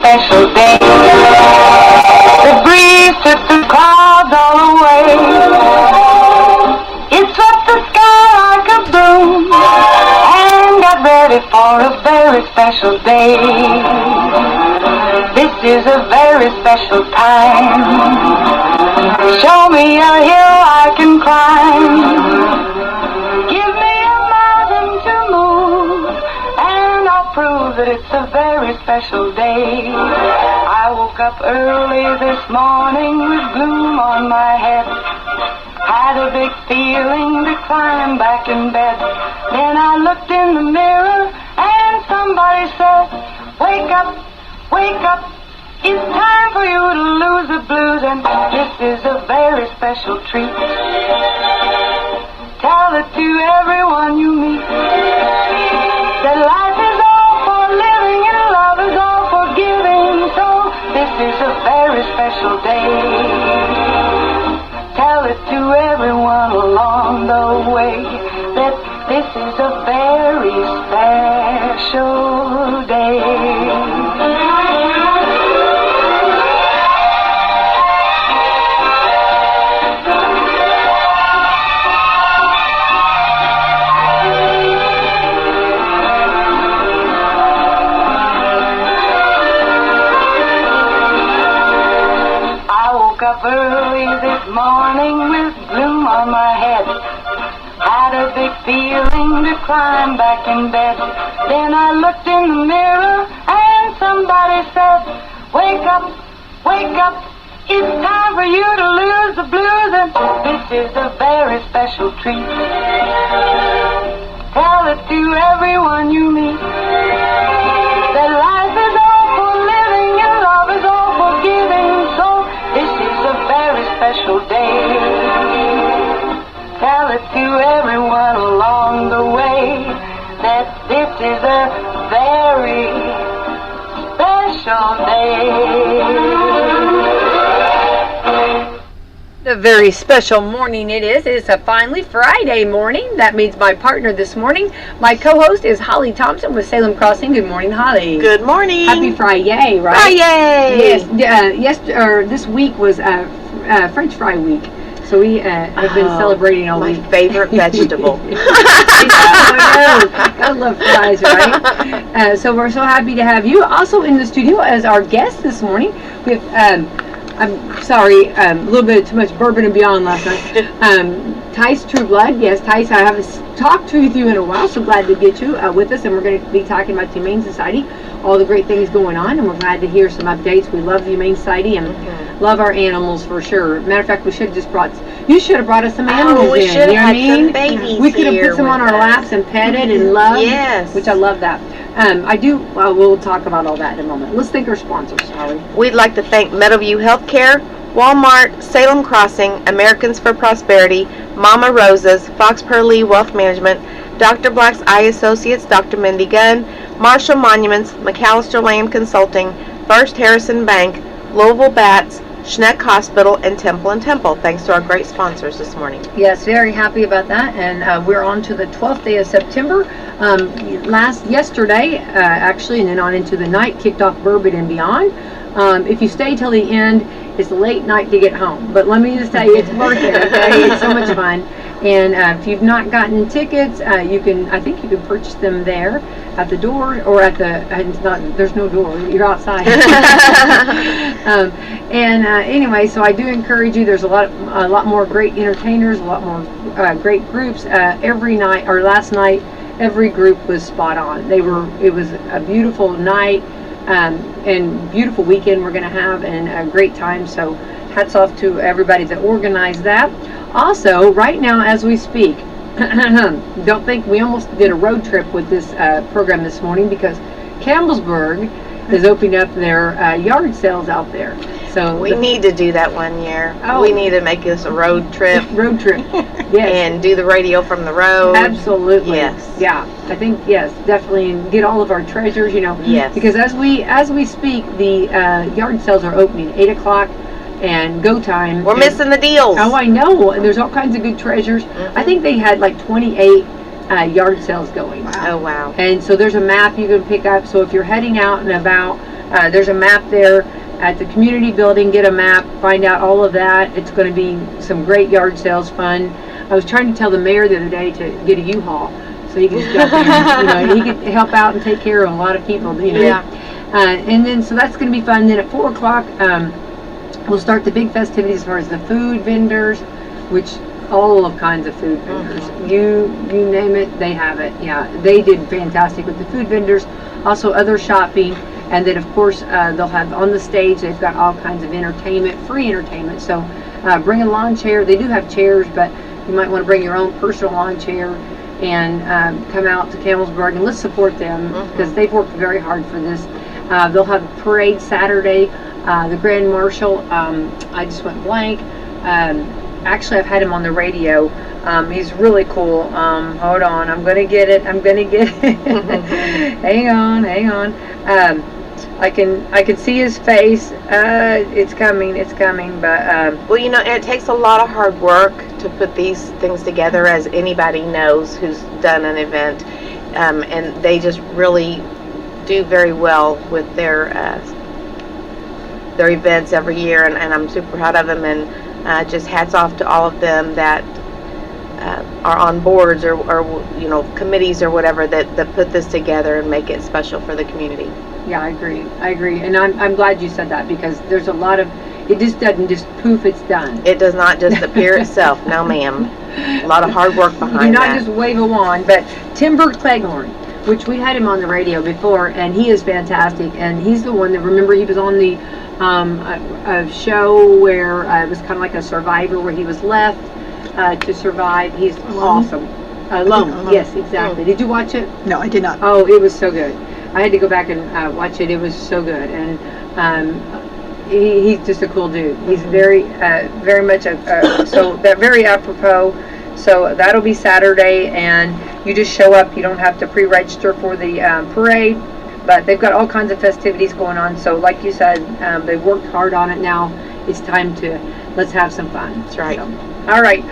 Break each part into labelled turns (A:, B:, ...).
A: special day. The breeze took the clouds all away. It swept the sky like a broom and got ready for a very special day. This is a very special time. Show me a hill I can climb. Give me a mountain to move, and I'll prove that it's a very special day. I woke up early this morning with gloom on my head. Had a big feeling to climb back in bed. Then I looked in the mirror and somebody said, wake up, wake up. It's time for you to lose the blues, and this is a very special treat. Tell it to everyone you meet that life is all for living and love is all for giving. So this is a very special day. Tell it to everyone along the way that this is a very special day. Up early this morning with gloom on my head. Had a big feeling to climb back in bed. Then I looked in the mirror and somebody said, wake up, wake up. It's time for you to lose the blues, and this is a very special treat. Tell it to everyone you meet that life is all for living and love is all for giving. So this is a very special day. Tell it to everyone along the way that this is a very special day.
B: A very special morning it is. It is a finally Friday morning. That means my partner this morning, my co-host, is Holly Thompson with Salem Crossing. Good morning, Holly.
C: Good morning.
B: Happy Friday, right?
C: Friday.
B: Yes. This week was French fry week, so we have been celebrating all week.
C: My favorite vegetable.
B: I love fries, right? So we're so happy to have you also in the studio as our guest this morning. We have. I'm sorry, a little bit too much bourbon and beyond last night. Tice True Blood, yes, Tice, I haven't talked with you in a while, so glad to get you with us, and we're going to be talking about the Humane Society, all the great things going on, and we're glad to hear some updates. We love the Humane Society and love our animals for sure. Matter of fact, you should have brought us some animals
C: we
B: in.
C: should
B: You know
C: have
B: what I
C: had
B: mean?
C: some babies
B: We could have
C: here
B: put some on
C: with
B: our
C: us.
B: laps and petted and loved,
C: Yes.
B: which I love that. We'll talk about all that in a moment. Let's thank our sponsors, Holly.
C: We'd like to thank Meadowview Healthcare, Walmart, Salem Crossing, Americans for Prosperity, Mama Rosa's, Fox Lee Wealth Management, Dr. Black's Eye Associates, Dr. Mindy Gunn, Marshall Monuments, McAllister Land Consulting, First Harrison Bank, Louisville Bats, Schneck Hospital, and Temple & Temple. Thanks to our great sponsors this morning.
B: Yes, very happy about that. And we're on to the 12th day of September. Yesterday, actually, and then on into the night, kicked off Bourbon and Beyond. If you stay till the end, it's a late night to get home. But let me just tell you, it's worth it, okay? It's so much fun. And if you've not gotten tickets, I think you can purchase them there at the door, or at the, there's no door, you're outside. Anyway, so I do encourage you. There's a lot more great entertainers, a lot more great groups. Every night, or last night, every group was spot on. It was a beautiful night, and beautiful weekend we're going to have, and a great time. So hats off to everybody that organized that. Also, right now as we speak, don't think we almost did a road trip with this program this morning, because Campbellsburg is opening up their yard sales out there. So
C: we need to do that one year.
B: Oh.
C: We need to make this a road trip.
B: Road trip, yes.
C: And do the radio from the road.
B: Absolutely.
C: Yes.
B: Yeah, I think, yes, definitely, and get all of our treasures,
C: Yes.
B: Because as we speak, the yard sales are opening 8 o'clock. And go time.
C: We're missing the deals.
B: Oh, I know. And there's all kinds of good treasures. I think they had like 28 yard sales going.
C: Wow. Oh, wow.
B: And so there's a map you can pick up. So if you're heading out and about, There's a map there at the community building. Get a map, find out all of that. It's going to be some great yard sales fun. I was trying to tell the mayor the other day to get a U-Haul so he could just jump in. He could help out and take care of a lot of people.
C: Yeah.
B: And then so that's going to be fun. Then at 4 o'clock, we'll start the big festivities as far as the food vendors, which all kinds of food vendors. You name it, they have it. Yeah, they did fantastic with the food vendors. Also other shopping, and then of course they'll have on the stage. They've got all kinds of entertainment, free entertainment. So bring a lawn chair. They do have chairs, but you might want to bring your own personal lawn chair and come out to Camel's Garden. Let's support them because they've worked very hard for this. They'll have a parade Saturday. The Grand Marshal, I just went blank. Actually, I've had him on the radio. He's really cool. Hold on, I'm gonna get it. Hang on. I can see his face. It's coming. But
C: well, it takes a lot of hard work to put these things together, as anybody knows who's done an event, and they just really do very well with their events every year, and I'm super proud of them, and just hats off to all of them that are on boards or committees or whatever that put this together and make it special for the community.
B: Yeah, I agree, and I'm glad you said that, because there's a lot of, it just doesn't just poof, it's done.
C: It does not just appear itself. No, ma'am. A lot of hard work behind
B: You
C: that.
B: not just wave a wand. But Timber Cleghorn, which we had him on the radio before, and he is fantastic, and he's the one that, remember, he was on the a show where it was kind of like a Survivor, where he was left to survive. He's awesome. Alone. Yes, exactly. Did you watch it?
D: No, I did not.
B: Oh, it was so good. I had to go back and watch it. It was so good, and he's just a cool dude. He's very much so that very apropos. So that'll be Saturday, and you just show up. You don't have to pre-register for the parade, but they've got all kinds of festivities going on. So like you said, they've worked hard on it. Now it's time to let's have some fun.
C: That's right.
B: So, all right.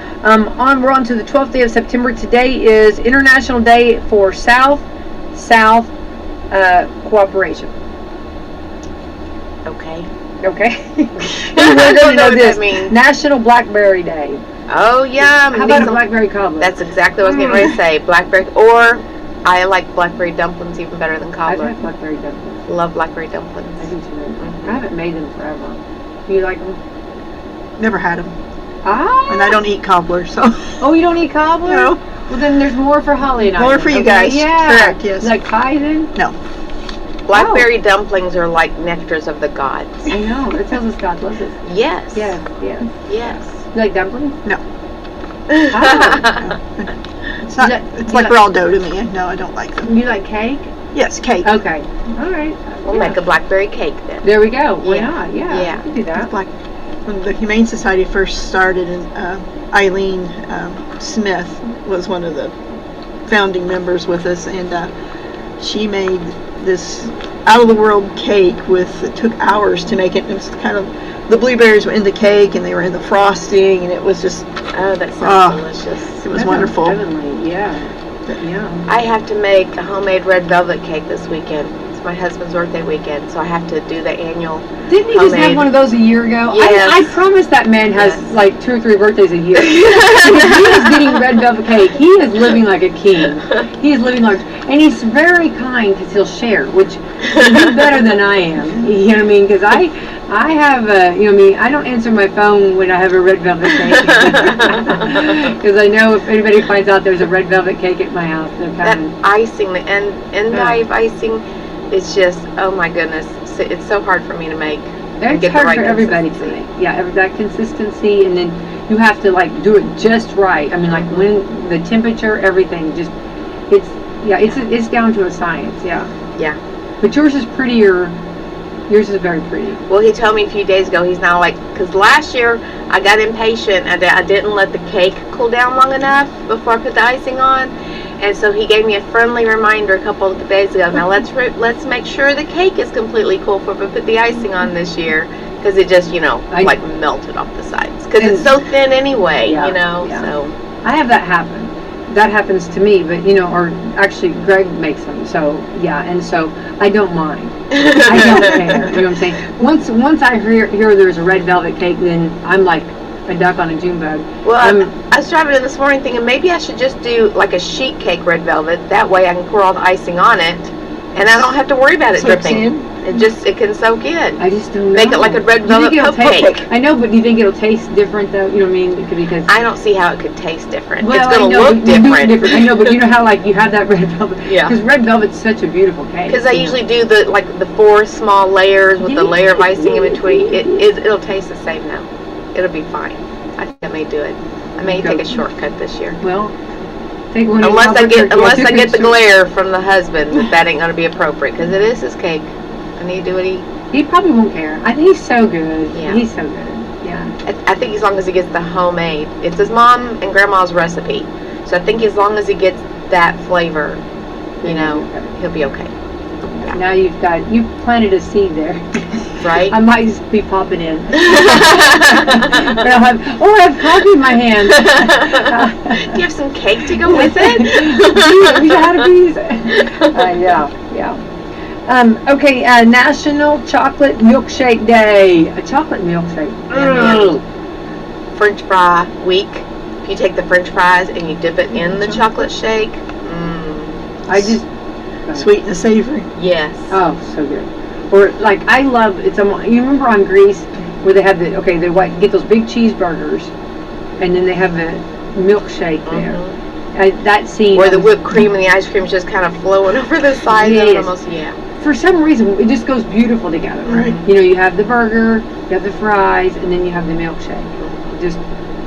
B: We're on to the 12th day of September. Today is International Day for South-South Cooperation.
C: Okay.
B: Okay.
C: I don't know what that means.
B: National Blackberry Day.
C: Oh yeah.
B: How about a blackberry cobbler?
C: That's exactly what I was getting ready to say. Blackberry, or I like blackberry dumplings even better than cobbler.
B: I like blackberry dumplings.
C: Love blackberry dumplings.
B: I do too. I haven't made them forever. You like them?
D: Never had them.
B: Ah.
D: And I don't eat cobbler, so.
B: Oh, you don't eat cobbler?
D: No.
B: Well, then there's more for Holly and I.
D: More for you guys.
B: Yeah.
D: Correct, yes.
B: Like pie then?
D: No.
C: Blackberry dumplings are like nectars of the gods.
B: I know. It tells us God loves us.
C: Yes.
B: Yes.
C: Yes.
B: You like dumplings?
D: No.
B: Ah.
D: It's not. It's like raw dough to me. No, I don't like them.
B: You like cake?
D: Yes, cake.
B: Okay. All right.
C: We'll make a blackberry cake then.
B: There we go. Why
C: Yeah.
B: not? Yeah.
C: Yeah.
B: We can do that.
D: Like when the Humane Society first started, and Eileen Smith was one of the founding members with us, and she made this out-of-the-world cake it took hours to make it. It was kind of, the blueberries were in the cake and they were in the frosting, and it was just,
C: Oh, that sounds delicious.
D: it was wonderful.
B: Heavenly. Yeah. Yeah.
C: I have to make a homemade red velvet cake this weekend. It's my husband's birthday weekend, so I have to do the annual
B: Didn't he just have
C: homemade.
B: one of those a year ago?
C: Yes.
B: I promise that man has
C: Yes.
B: like 2 or 3 birthdays a year. He is getting red velvet cake. He is living like a king. He is living large. And he's very kind because he'll share, which he's better than I am. You know what I mean? Because I have, I don't answer my phone when I have a red velvet cake. Because I know if anybody finds out there's a red velvet cake at my house, they're
C: That
B: coming.
C: icing, the endive icing, is just, oh my goodness, it's so hard for me to make. and
B: It's
C: get the
B: hard
C: right
B: for everybody to
C: consistency.
B: make. Yeah, that consistency, and then you have to like do it just right. I mean, like when the temperature, everything, just it's down to a science. Yeah.
C: Yeah.
B: But yours is prettier. Yours is very pretty.
C: Well, he told me a few days ago, he's now like, because last year I got impatient and I didn't let the cake cool down long enough before I put the icing on. And so he gave me a friendly reminder a couple of days ago. Now let's make sure the cake is completely cool before we put the icing on this year, because it just like melted off the sides because it's so thin anyway.
B: Yeah,
C: So
B: I have that happen. that happens to me, but or actually Greg makes them. So yeah, and so I don't mind. I don't care. You know what I'm saying? Once I hear there's a red velvet cake, then I'm like a duck on a June bug.
C: Well, I was driving in this morning thinking maybe I should just do like a sheet cake red velvet. That way I can pour all the icing on it, and I don't have to worry about it
D: Soaks
C: dripping.
D: in?
C: It can soak in.
B: I just don't know.
C: Make it like a red velvet cake.
B: I know, but do you think it'll taste different though? You know what I mean? Because
C: I don't see how it could taste different.
B: well,
C: It's going to look different.
B: I know, but you know how like you have that red velvet.
C: Yeah.
B: Because red velvet's such a beautiful cake.
C: Because I usually do the 4 small layers with the layer of icing in between. It'll taste the same now. It'll be fine. I think I may do it. I may take a shortcut this year.
B: Well, take one.
C: Unless I get the glare from the husband, that ain't going to be appropriate. Because it is his cake. I need to do what
B: he probably won't care. I think he's so good.
C: Yeah.
B: He's so good. Yeah.
C: I think as long as he gets the homemade. It's his mom and grandma's recipe. So I think as long as he gets that flavor, he'll be okay. Yeah.
B: Now you've planted a seed there.
C: Right?
B: I might just be popping in. But I have coffee in my hand.
C: Do you have some cake to go with it?
B: You gotta be. Yeah. Okay, National Chocolate Milkshake Day. A chocolate milkshake.
C: French fry week. If you take the French fries and you dip it in the chocolate shake.
B: I just
D: Sweet and savory.
C: Yes.
B: Oh, so good. Or like I love it's. You remember on Grease where they have they get those big cheeseburgers, and then they have the milkshake there. That scene
C: where the whipped cream and the ice cream is just kind of flowing over the side.
B: Yes. For some reason, it just goes beautiful together.
D: Right.
B: You have the burger, you have the fries, and then you have the milkshake.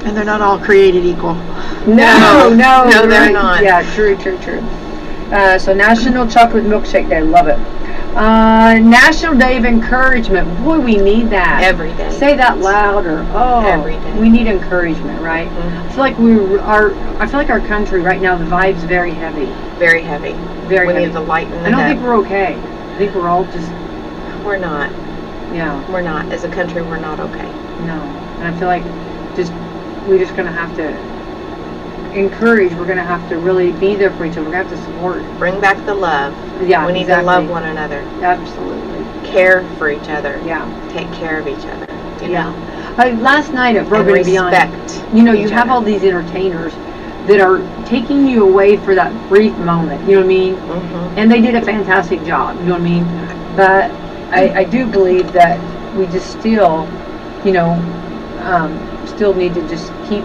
D: And they're not all created equal.
B: No,
C: they're not.
B: Yeah, true. So National Chocolate Milkshake Day, love it. National Day of Encouragement. Boy, we need that.
C: Every day.
B: Say that louder. Oh,
C: every day.
B: We need encouragement, right? I feel like our country right now, the vibe's very heavy.
C: Very heavy.
B: Very heavy.
C: We need to lighten it up.
B: I don't think we're okay. I think we're all just.
C: We're not.
B: Yeah.
C: We're not. As a country, we're not okay.
B: No. And I feel like we're just going to have to encourage. We're going to have to really be there for each other. We're going to have to support.
C: Bring back the love.
B: Yeah,
C: we need to love one another.
B: Absolutely.
C: Care for each other.
B: Yeah.
C: Take care of each other. You know?
B: Last night at Broken and Beyond, you have all these entertainers that are taking you away for that brief moment. You know what I mean? And they did a fantastic job. You know what I mean? But I do believe that we just still, still need to just keep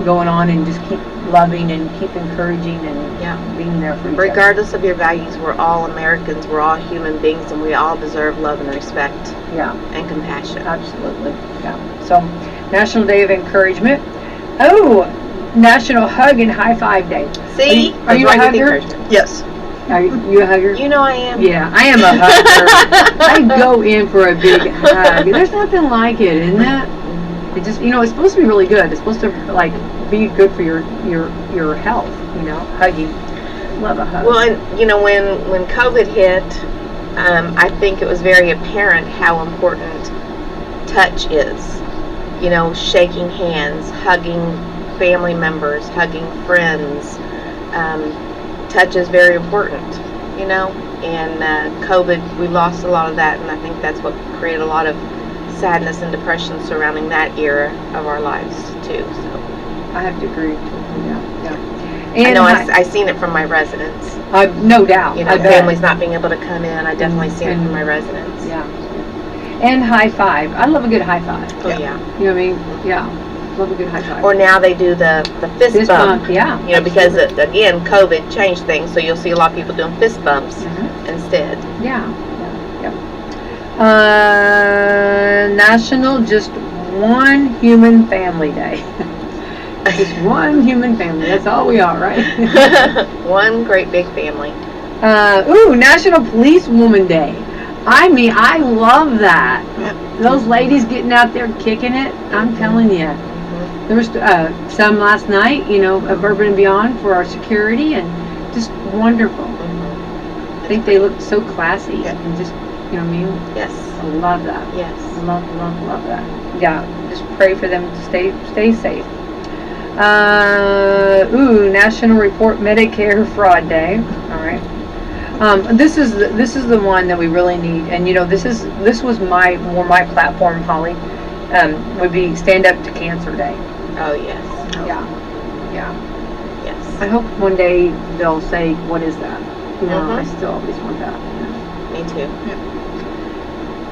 B: going on and just keep loving and keep encouraging and being there for each other.
C: Regardless of your values, we're all Americans, we're all human beings, and we all deserve love and respect and compassion.
B: Absolutely. Yeah. So, National Day of Encouragement. Oh, National Hug and High Five Day.
C: See?
B: Are you a hugger?
D: Yes.
B: Are you a hugger?
C: You know I am.
B: Yeah, I am a hugger. I go in for a big hug. There's nothing like it, isn't it? It just, it's supposed to be really good. It's supposed to be good for your health. Hugging. Love a hug.
C: Well, and when COVID hit, I think it was very apparent how important touch is. Shaking hands, hugging family members, hugging friends. Touch is very important. And COVID, we lost a lot of that, and I think that's what created a lot of sadness and depression surrounding that era of our lives too. So
B: I have to agree. Yeah.
C: And I know I seen it from my residents.
B: No doubt.
C: Families not being able to come in. I definitely seen it from my residents.
B: Yeah. And high five. I love a good high five.
C: Oh yeah.
B: You know what I mean? Yeah. Love a good high five.
C: Or now they do the fist bump.
B: Yeah.
C: Because again, COVID changed things, so you'll see a lot of people doing fist bumps instead.
B: Yeah. National Just One Human Family Day. Just one human family. That's all we are, right?
C: One great big family.
B: National Police Woman Day. I mean, I love that. Those ladies getting out there kicking it. I'm telling you. There was some last night, at Bourbon and Beyond for our security, and just wonderful. I think they looked so classy and just, you know what I mean?
C: Yes.
B: I love that.
C: Yes.
B: Love that. Yeah, just pray for them to stay safe. National Report Medicare Fraud Day. All right. This is the one that we really need, and this was my platform, Holly. Would be Stand Up to Cancer Day.
C: Oh, yes.
B: Yeah.
C: Yes.
B: I hope one day they'll say, what is that? I still always want that.
C: Me too.
B: Yeah.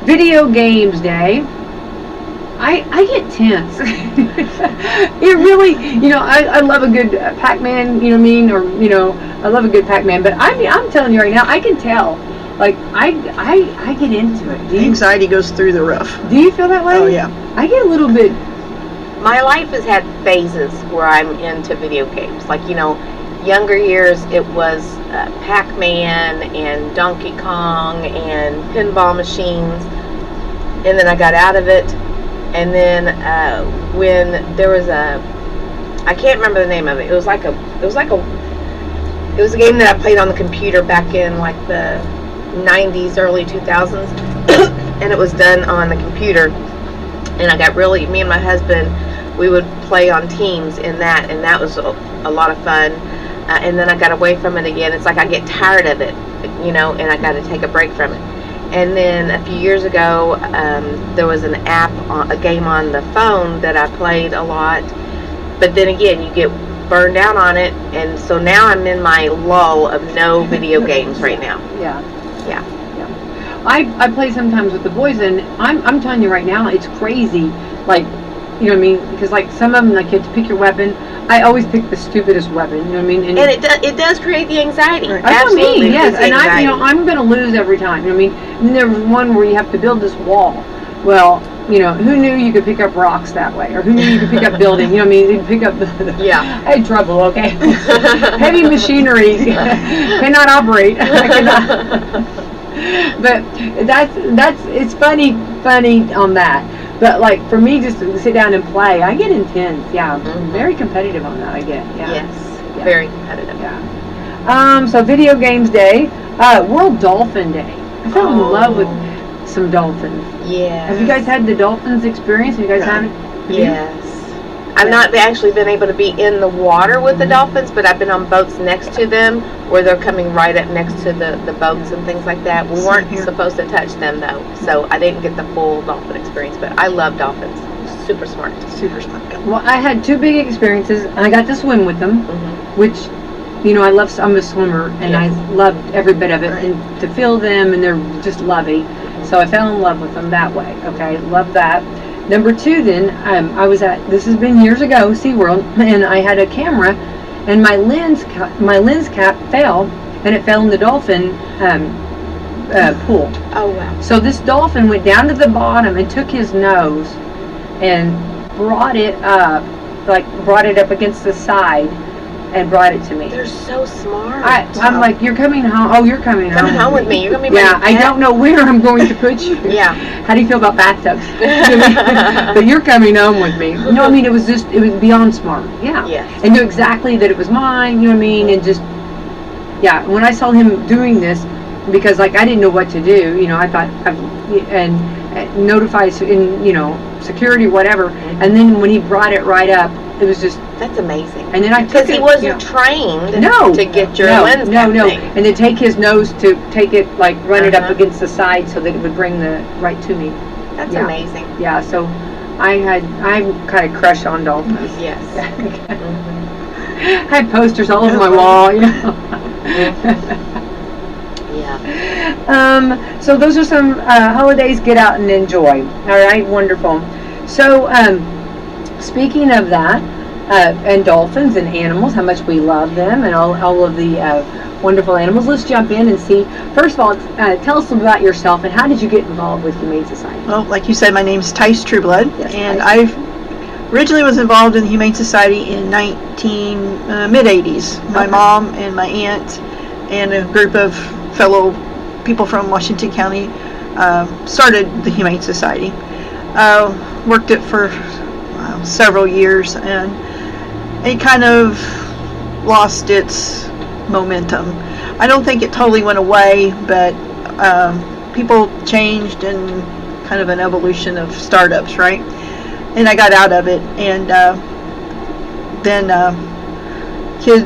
B: Video Games Day. I get tense. It really, I love a good Pac-Man, you know what I mean? Or, I love a good Pac-Man, but I'm telling you right now, I can tell. Like, I get into it.
D: Anxiety goes through the roof.
B: Do you feel that way?
D: Oh, yeah.
B: I get a little bit.
C: My life has had phases where I'm into video games. Like, younger years it was Pac-Man and Donkey Kong and pinball machines, and then I got out of it. And then when there was I can't remember the name of it. It was a game that I played on the computer back in like the 90s, early 2000s, and it was done on the computer. And me and my husband, we would play on teams in that, and that was a lot of fun. And then I got away from it again. It's like I get tired of it, and I got to take a break from it. And then a few years ago, there was an app, a game on the phone that I played a lot. But then again, you get burned out on it, and so now I'm in my lull of no video games right now.
B: Yeah.
C: Yeah.
B: I play sometimes with the boys, and I'm telling you right now, it's crazy. Like, you know what I mean? Because like some of them, like you have to pick your weapon. I always pick the stupidest weapon. You know what I mean?
C: And it does create the anxiety.
B: Right. That's
C: Absolutely.
B: what I mean. Yes, and
C: anxiety.
B: I'm going to lose every time. You know what I mean? And there was one where you have to build this wall. Well, who knew you could pick up rocks that way, or who knew you could pick up building? You know what I mean? You can pick up.
C: Yeah.
B: I had trouble. Okay. Heavy machinery cannot operate. I cannot. But it's funny on that. But like for me, just to sit down and play, I get intense. Yeah, very competitive on that. I get. Yeah.
C: Yes, very competitive.
B: Yeah. So Video Games Day, World Dolphin Day. I fell in love with some dolphins.
C: Yeah.
B: Have you guys had the dolphins experience? Have you guys had it?
C: Yes. I've not actually been able to be in the water with the dolphins, but I've been on boats next to them where they're coming right up next to the boats and things like that. We weren't supposed to touch them though, so I didn't get the full dolphin experience, but I love dolphins. Super smart.
D: Super smart.
B: Well, I had two big experiences, and I got to swim with them, which, I'm a swimmer, and I loved every bit of it, and to feel them, and they're just lovey. So I fell in love with them that way. Okay, love that. Number two, then, this has been years ago, SeaWorld, and I had a camera, and my lens cap fell, and it fell in the dolphin pool.
C: Oh, wow.
B: So this dolphin went down to the bottom and took his nose and brought it up against the side and brought it to me.
C: They're so smart.
B: I'm like, you're coming home. Oh, you're coming home.
C: Coming home with me. You're going to be my
B: I don't know where I'm going to put you.
C: Yeah.
B: How do you feel about bathtubs? But you're coming home with me. No, I mean, it was beyond smart. Yeah.
C: Yes.
B: And knew exactly that it was mine, you know what I mean? And just, when I saw him doing this, because like I didn't know what to do, I thought, and notify security, whatever. And then when he brought it right up, it was just.
C: That's amazing.
B: And then I took it.
C: Because he wasn't trained to get your lens cap thing.
B: And then take his nose to take it, like run it up against the side so that it would bring the right to me.
C: That's amazing.
B: Yeah, so I'm kind of crush on dolphins.
C: Yes.
B: I had posters all over my wall,
C: Yeah.
B: So those are some holidays. Get out and enjoy. All right, wonderful. So speaking of that, and dolphins and animals, how much we love them, and all of the wonderful animals. Let's jump in and see. First of all, tell us about yourself and how did you get involved with Humane Society?
D: Well, like you said, my name's Tice Trueblood,
B: Yes,
D: and
B: Tice.
D: I originally was involved in the Humane Society in mid-80s. My mom and my aunt and a group of fellow people from Washington County started the Humane Society. Worked it for several years, and it kind of lost its momentum. I don't think it totally went away, but people changed and kind of an evolution of startups, right? And I got out of it, and then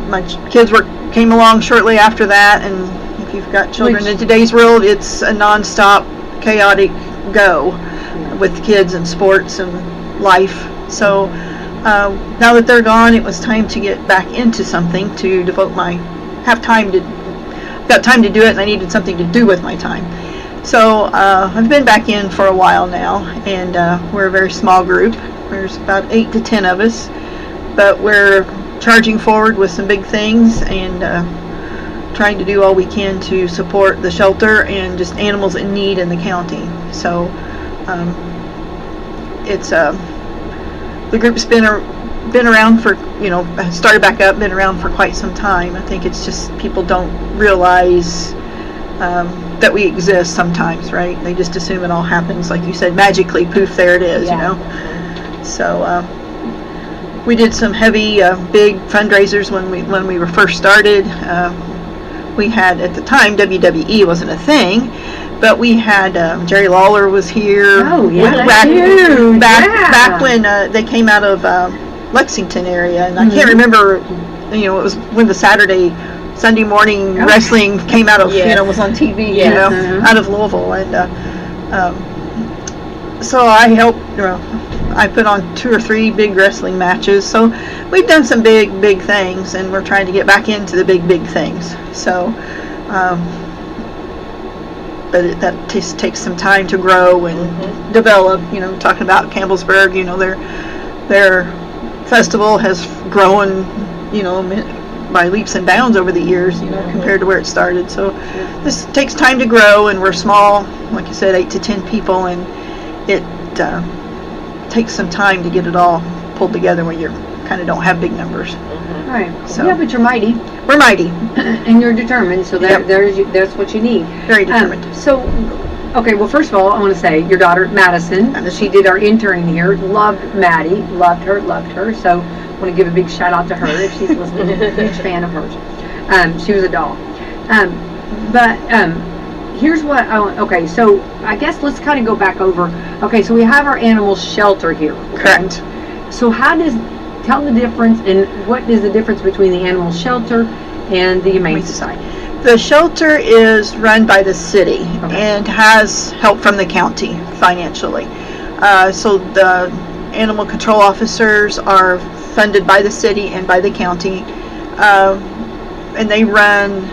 D: my kids came along shortly after that, and if you've got children in today's world, it's a non-stop chaotic go with kids and sports and life. So now that they're gone, it was time to get back into something to devote got time to do it, and I needed something to do with my time. So I've been back in for a while now, and we're a very small group. There's about 8 to 10 of us, but we're charging forward with some big things and trying to do all we can to support the shelter and just animals in need in the county. So it's the group's been around for, started back up, been around for quite some time. I think it's just people don't realize that we exist sometimes, right? They just assume it all happens, like you said, magically, poof, there it is, So we did some heavy, big fundraisers when we were first started. We had, at the time, WWE wasn't a thing, but we had Jerry Lawler was here.
B: Oh, yeah,
D: back when they came out of Lexington area, and I can't remember. It was when the Sunday morning wrestling came out of was on TV. Out of Louisville, and so I helped. I put on 2 or 3 big wrestling matches. So we've done some big things, and we're trying to get back into the big things. So, but that just takes some time to grow and develop. Talking about Campbellsburg, their festival has grown, by leaps and bounds over the years, compared to where it started. So this takes time to grow, and we're small, like you said, 8 to 10 people, and it takes some time to get it all pulled together when you kind of don't have big numbers.
B: Right.
D: So,
B: yeah, but you're mighty.
D: We're mighty.
B: And you're determined, so that's what you need.
D: Very determined.
B: Okay, well, first of all, I want to say your daughter, Madison, she did our interning here, loved Maddie, loved her, so I want to give a big shout out to her if she's listening. I'm a huge fan of hers. She was a doll. Here's what I want. Okay, so I guess let's kind of go back over. Okay, so we have our animal shelter here. Okay?
D: Correct. So
B: tell the difference, and what is the difference between the animal shelter and the Humane Society?
D: The shelter is run by the city and has help from the county financially. So the animal control officers are funded by the city and by the county, and they run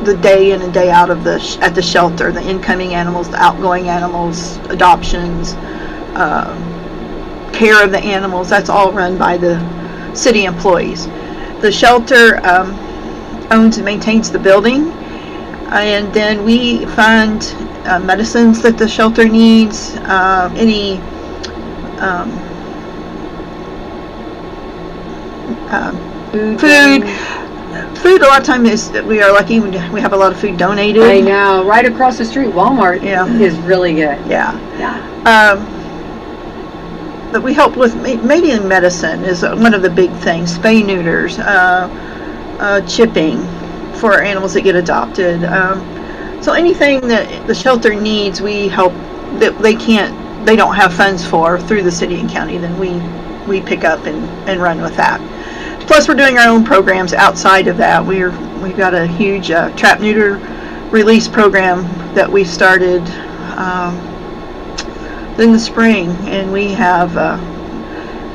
D: the day in and day out of at the shelter. The incoming animals, the outgoing animals, adoptions, care of the animals. That's all run by the city employees. The shelter owns and maintains the building, and then we fund medicines that the shelter needs, any food. A lot of times we are lucky, we have a lot of food donated.
B: I know, right across the street, Walmart is really good.
D: But we help with maybe in medicine is one of the big things. Spay neuters, chipping for animals that get adopted. So anything that the shelter needs, we help. That they don't have funds for through the city and county, then we pick up and run with that. Plus, we're doing our own programs outside of that. We've got a huge trap neuter release program that we started in the spring, and we have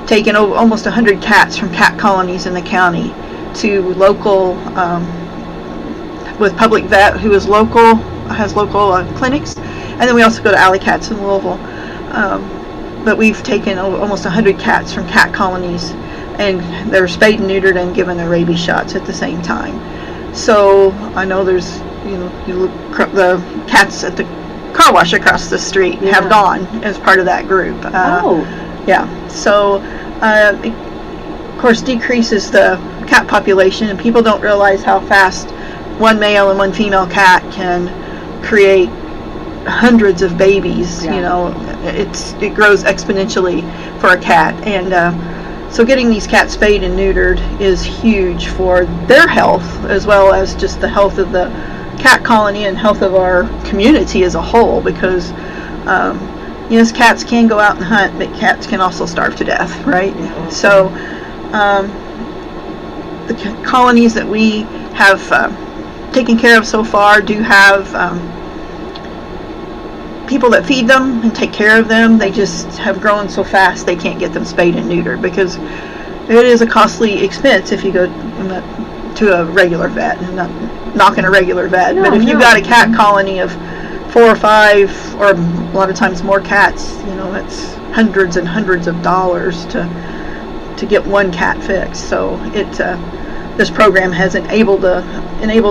D: taken almost 100 cats from cat colonies in the county to local, with Public Vet, who is has local clinics, and then we also go to Alley Cats in Louisville. But we've taken almost 100 cats from cat colonies, and they're spayed and neutered and given their rabies shots at the same time. So I know there's, the cats at the car wash across the street have gone as part of that group. So of course decreases the cat population, and people don't realize how fast one male and one female cat can create hundreds of babies. It grows exponentially for a cat, and so getting these cats spayed and neutered is huge for their health, as well as just the health of the cat colony and health of our community as a whole, because yes, cats can go out and hunt, but cats can also starve to death, right? So The colonies that we have taken care of so far do have people that feed them and take care of them. They just have grown so fast they can't get them spayed and neutered, because it is a costly expense if you go to a regular vet. And not knocking a regular vet, but if you've got a cat colony of 4 or 5, or a lot of times more cats, you know, it's hundreds and hundreds of dollars to get one cat fixed. So this program has enabled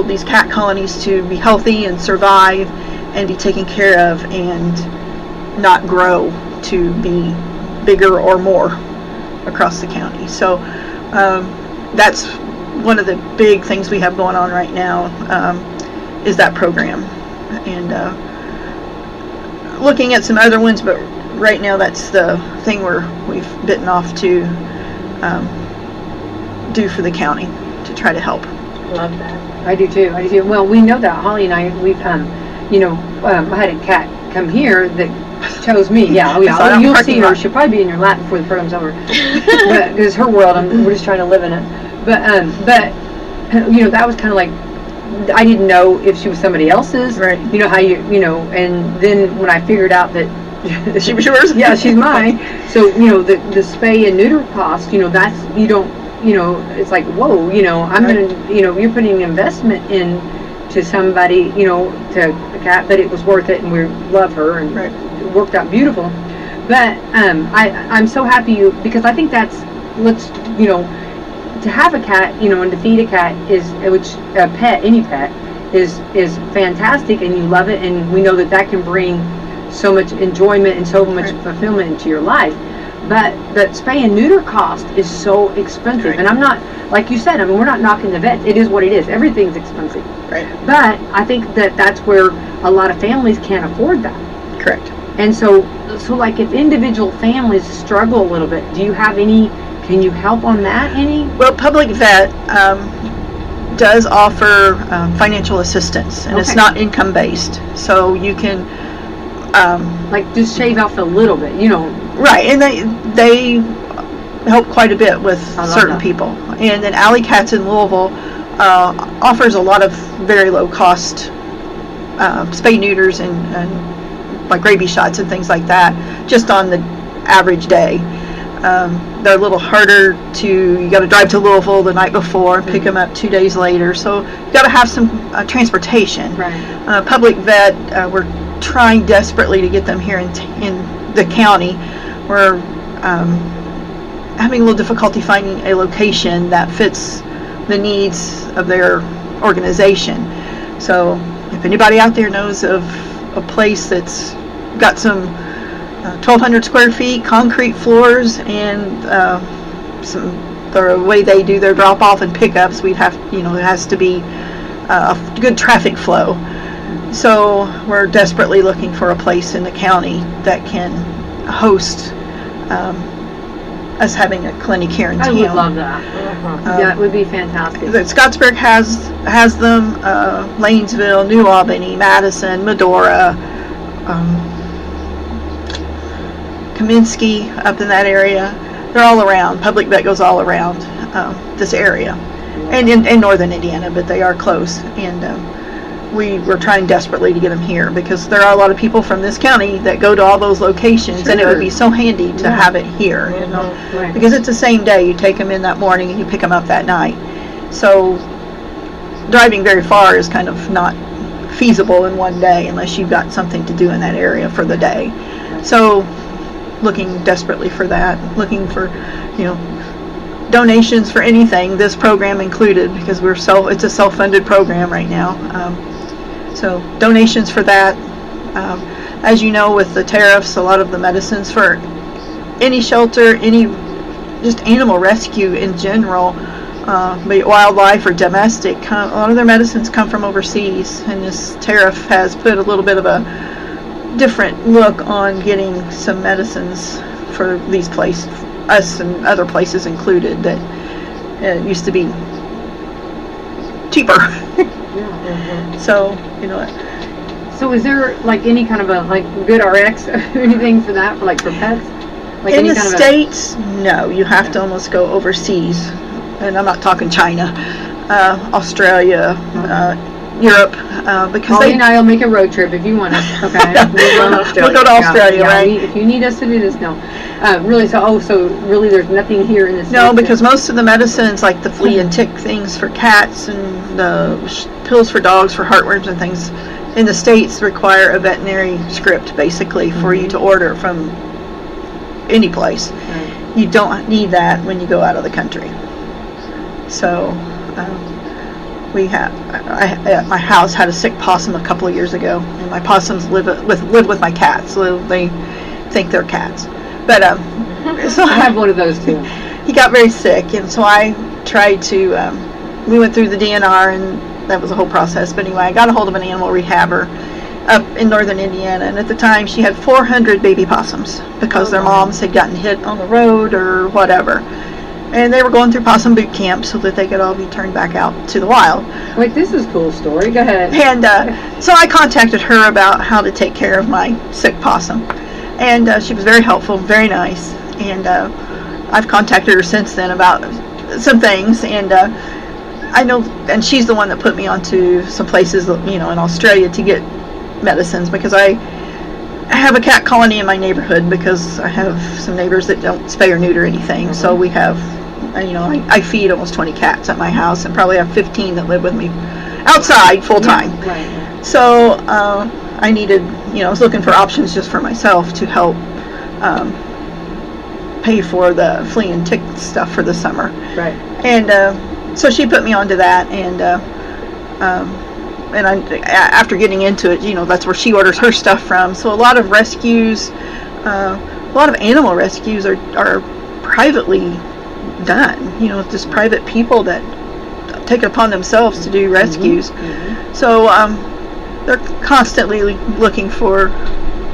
D: these cat colonies to be healthy and survive and be taken care of and not grow to be bigger or more across the county. So that's one of the big things we have going on right now, is that program, and looking at some other ones, but right now that's the thing we've bitten off to do for the county to try to help.
B: Love that. I do too. Well, we know that Holly and I, we've I had a cat come here that chose me. Yeah, you'll see her. She'll probably be in your lap before the program's over. Because her world, we're just trying to live in it. But that was kind of like, I didn't know if she was somebody else's.
D: Right.
B: You know how and then when I figured out that
D: she was yours.
B: Yeah, she's mine. So the spay and neuter cost. That's you don't. It's like, whoa. I'm
D: right.
B: gonna. You're putting an investment in to somebody. To a cat, but it was worth it, and we love her, and
D: right.
B: It worked out beautiful. But I'm so happy because I think that's to have a cat, and to feed a cat any pet is fantastic, and you love it, and we know that can bring so much enjoyment and so much
D: right.
B: fulfillment into your life. But the spay and neuter cost is so expensive,
D: right.
B: and I'm not, like you said, we're not knocking the vets. It is what it is. Everything's expensive.
D: Right.
B: But I think that's where a lot of families can't afford that.
D: Correct.
B: And so like if individual families struggle a little bit, can you help on that any?
D: Well, Public Vet does offer financial assistance, and it's not income based, so you can
B: like just shave off a little bit,
D: Right, and they help quite a bit with certain people. And then Alley Cats in Louisville offers a lot of very low cost spay neuters and like rabies shots and things like that, just on the average day. They're a little harder you got to drive to Louisville the night before and pick them up 2 days later, so you got to have some transportation.
B: Right.
D: Public Vet, we're trying desperately to get them here in the county. We're having a little difficulty finding a location that fits the needs of their organization. So if anybody out there knows of a place that's got some 1,200 square feet, concrete floors, and the way they do their drop-off and pickups, it has to be a good traffic flow. So we're desperately looking for a place in the county that can host us having a clinic here in town.
B: I would love that. That would be fantastic.
D: Scottsburg has them, Lanesville, New Albany, Madison, Medora, Kaminsky, up in that area. They're all around. Public Vet goes all around this area, and in northern Indiana, but they are close. And we're trying desperately to get them here because there are a lot of people from this county that go to all those locations, and it would be so handy to have it here,
B: Right.
D: Because it's the same day. You take them in that morning and you pick them up that night. So driving very far is kind of not feasible in one day unless you've got something to do in that area for the day. So looking desperately for that, looking for, donations for anything, this program included, because it's a self-funded program right now. So donations for that. As you know, with the tariffs, a lot of the medicines for any shelter, just animal rescue in general, be it wildlife or domestic, a lot of their medicines come from overseas, and this tariff has put a little bit of a different look on getting some medicines for these places, us and other places included, that used to be cheaper. So
B: So is there like any kind of a good RX or anything for that, for pets? Like
D: In
B: any
D: the
B: kind of
D: States, no. You have to almost go overseas. And I'm not talking China, Australia, Europe, because
B: Holly and I will make a road trip if you want us. Okay.
D: We'll go to Australia, right?
B: If you need us to do this, no. Really, so really there's nothing here in the States?
D: No, because most of the medicines, like the flea and tick things for cats and the pills for dogs for heartworms and things, in the States require a veterinary script, basically, for you to order from any place.
B: Right.
D: You don't need that when you go out of the country. So, my house had a sick possum a couple of years ago, and my possums live with my cats, so they think they're cats. But so
B: I have one of those too.
D: He got very sick, and so I tried to. We went through the DNR, and that was a whole process. But anyway, I got a hold of an animal rehabber up in northern Indiana, and at the time she had 400 baby possums because their moms had gotten hit on the road or whatever. And they were going through possum boot camp so that they could all be turned back out to the wild.
B: Wait, this is a cool story. Go ahead.
D: And so I contacted her about how to take care of my sick possum. And she was very helpful, very nice. And I've contacted her since then about some things. And I know, and she's the one that put me onto some places, in Australia to get medicines, because I have a cat colony in my neighborhood because I have some neighbors that don't spay or neuter anything. Mm-hmm. So we have, I feed almost 20 cats at my house, and probably have 15 that live with me outside full time.
B: Yeah, right.
D: So I needed, I was looking for options just for myself to help pay for the flea and tick stuff for the summer.
B: Right.
D: And so she put me onto that, and after getting into it, that's where she orders her stuff from. So a lot of rescues, a lot of animal rescues are privately done. Just private people that take it upon themselves to do rescues. Mm-hmm. So they're constantly looking for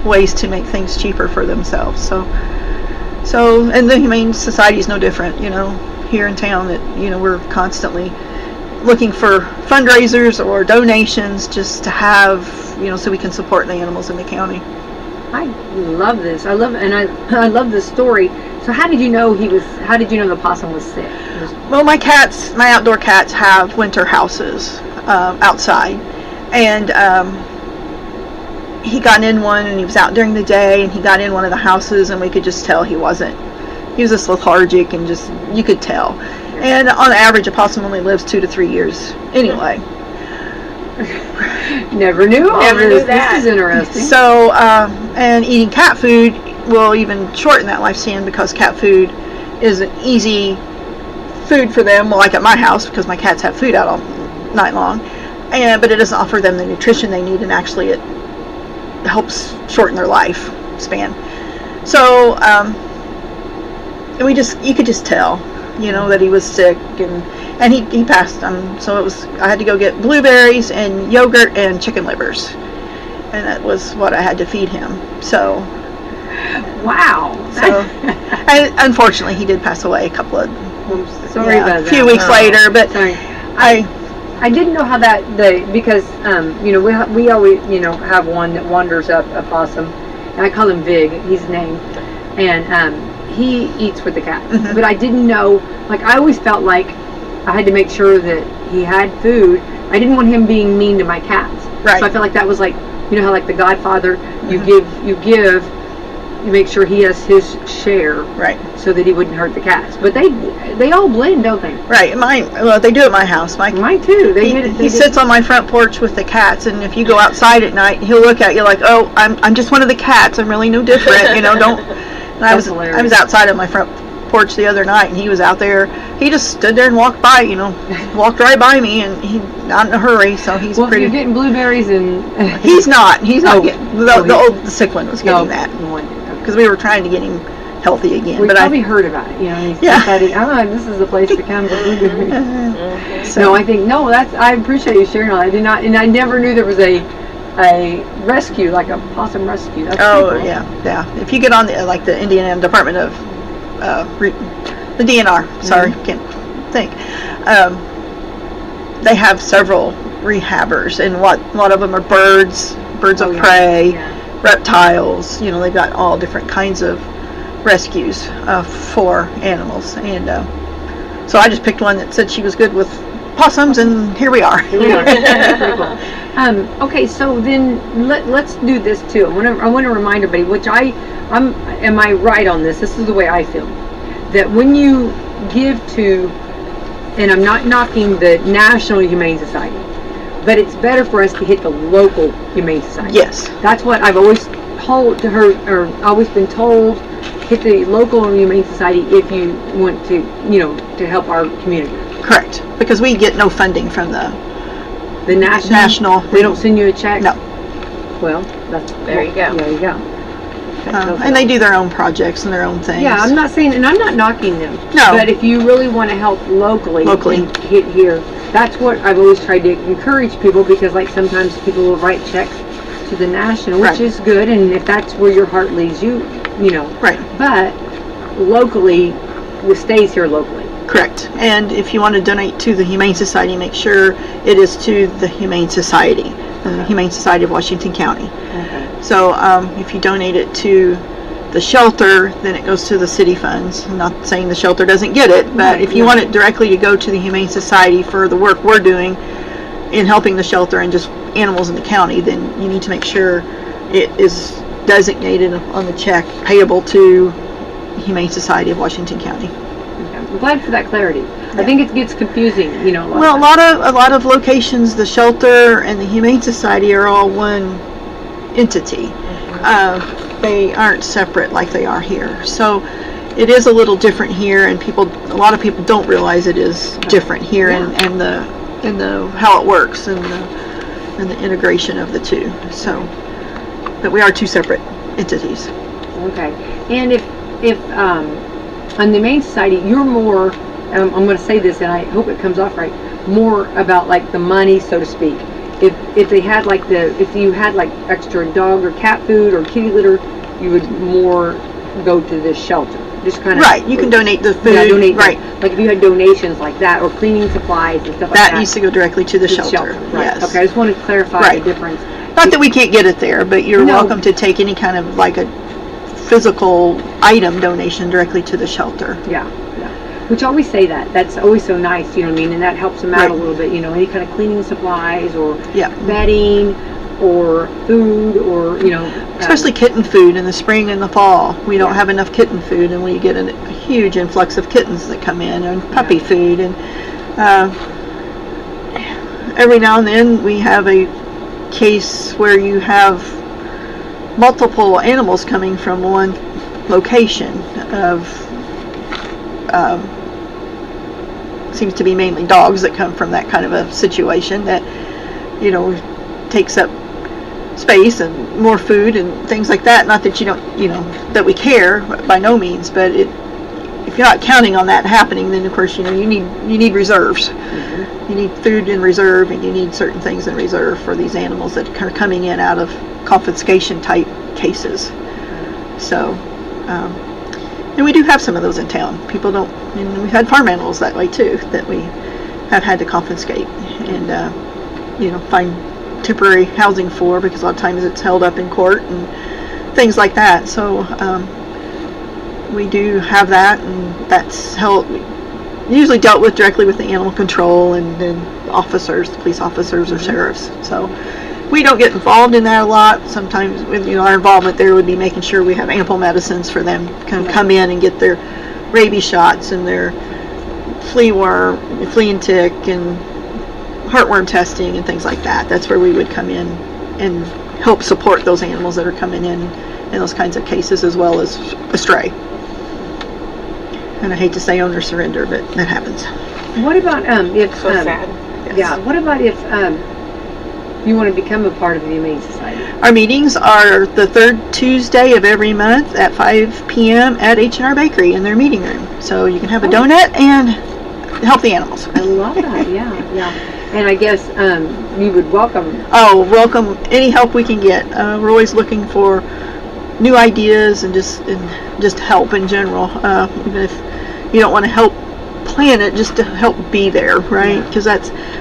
D: ways to make things cheaper for themselves. So and the Humane Society is no different. Here in town, that we're constantly looking for fundraisers or donations just to have, so we can support the animals in the county.
B: I love this. I love this story. So how did you know the possum was sick?
D: Well, my outdoor cats have winter houses outside, and he got in one, and he was out during the day, and he got in one of the houses, and we could just tell he was just lethargic, and just, you could tell. And on average, a possum only lives 2 to 3 years anyway.
B: Never knew all this.
C: That.
B: This is interesting.
D: So, and eating cat food will even shorten that lifespan, because cat food is an easy food for them, like at my house, because my cats have food out all night long. But it doesn't offer them the nutrition they need, and actually it helps shorten their lifespan. So, you could just tell, that he was sick, and he passed. So I had to go get blueberries and yogurt and chicken livers, and that was what I had to feed him. So,
B: wow.
D: So, and unfortunately, he did pass away a few weeks later. But
B: sorry. I didn't know how because we always have one that wanders up, a possum, and I call him Vig. He's named, and he eats with the cat. Mm-hmm. But I didn't know, I always felt like I had to make sure that he had food. I didn't want him being mean to my cats.
D: Right.
B: So I felt like that was how The Godfather,
D: mm-hmm.
B: you make sure he has his share.
D: Right.
B: So that he wouldn't hurt the cats. But they all blend, don't they?
D: Right. They do at my house.
B: Mine too.
D: He sits on my front porch with the cats, and if you go outside at night, he'll look at you like, "Oh, I'm just one of the cats. I'm really no different." Don't. And I was outside on my front porch the other night, and he was out there. He just stood there and walked walked right by me, and he's not in a hurry. So he's pretty.
B: If you're getting blueberries and
D: he's not getting the sick one was getting that, because we were trying to get him healthy again.
B: But probably heard about it. He's decided, this is the place to come for blueberries. I appreciate you sharing all that. I did not, and I never knew there was a rescue, like a possum rescue. That's cool.
D: Yeah. If you get on the Indiana Department of the DNR, sorry, mm-hmm. Can't think. They have several rehabbers, and a lot of them are birds of prey, reptiles. They've got all different kinds of rescues for animals, and so I just picked one that said she was good with possums, and here we are.
B: Here we are. That's pretty cool. Okay, so then let's do this too. I want to remind everybody, which am I right on this? This is the way I feel. That when you give to, and I'm not knocking the National Humane Society, but it's better for us to hit the local Humane Society.
D: Yes.
B: That's what I've always told to her, or always been told. Hit the local Humane Society if you want to, to help our community.
D: Correct. Because we get no funding from the
B: national. They don't send you a check.
D: No.
B: Well,
C: There you go.
B: There you go.
D: And they do their own projects and their own things.
B: Yeah, I'm not saying, and I'm not knocking them.
D: No.
B: But if you really want to help locally. And hit here, that's what I've always tried to encourage people, because like sometimes people will write checks to the national, which is good, and if that's where your heart leads you,
D: Right.
B: But locally, it stays here locally.
D: Correct. And if you want to donate to the Humane Society, make sure it is to the Humane Society, the Humane Society of Washington County.
B: Okay.
D: So if you donate it to the shelter, then it goes to the city funds. I'm not saying the shelter doesn't get it, but if you want it directly to go to the Humane Society for the work we're doing in helping the shelter and just animals in the county, then you need to make sure it is designated on the check payable to Humane Society of Washington County.
B: Okay. I'm glad for that clarity. I think it gets confusing, a lot.
D: Well, a lot of locations, the shelter and the Humane Society are all one entity. They aren't separate like they are here. So it is a little different here, and a lot of people don't realize it is different here, and the how it works and the integration of the two. So, but we are two separate entities.
B: Okay. And if on the Humane Society, you're more, I'm going to say this and I hope it comes off right, more about like the money, so to speak. If they had if you had like extra dog or cat food or kitty litter, you would more go to this shelter. Just kind of
D: right. You can donate the food.
B: Yeah, donate
D: right.
B: Like if you had donations like that, or cleaning supplies and stuff like that.
D: That needs to go directly to the shelter.
B: Right.
D: Yes.
B: Okay. I just want to clarify the difference.
D: Not that we can't get it there, but you're welcome to take any kind of like a physical item donation directly to the shelter.
B: Yeah. Which I always say that. That's always so nice, you know what I mean? And that helps them out a little bit, any kind of cleaning supplies or bedding or food or,
D: Especially kitten food in the spring and the fall. We don't have enough kitten food, and we get a huge influx of kittens that come in, and puppy food. And every now and then we have a case where you have multiple animals coming from one location of seems to be mainly dogs that come from that kind of a situation that takes up space and more food and things like that. Not that you don't that we care, by no means, but if you're not counting on that happening, then of course you need reserves. You need food in reserve, and you need certain things in reserve for these animals that are coming in out of confiscation type cases. So and we do have some of those in town. People don't, and we've had farm animals that way too, that we have had to confiscate and find temporary housing for, because a lot of times it's held up in court and things like that. So we do have that, and that's usually dealt with directly with the animal control and then officers, the police officers or sheriffs. So we don't get involved in that a lot. Sometimes, our involvement there would be making sure we have ample medicines for them to come in and get their rabies shots and their flea and tick and heartworm testing and things like that. That's where we would come in and help support those animals that are coming in those kinds of cases, as well as astray. And I hate to say own or surrender, but that happens.
B: What about if
C: So sad.
D: Yes.
B: Yeah. What about if you want to become a part of the Humane Society?
D: Our meetings are the third Tuesday of every month at 5 p.m. at H&R Bakery in their meeting room. So you can have a donut and help the animals.
B: I love that. Yeah. And I guess you would welcome.
D: Oh, welcome any help we can get. We're always looking for new ideas and just help in general. Even if you don't want to help plan it, just to help be there, right? Because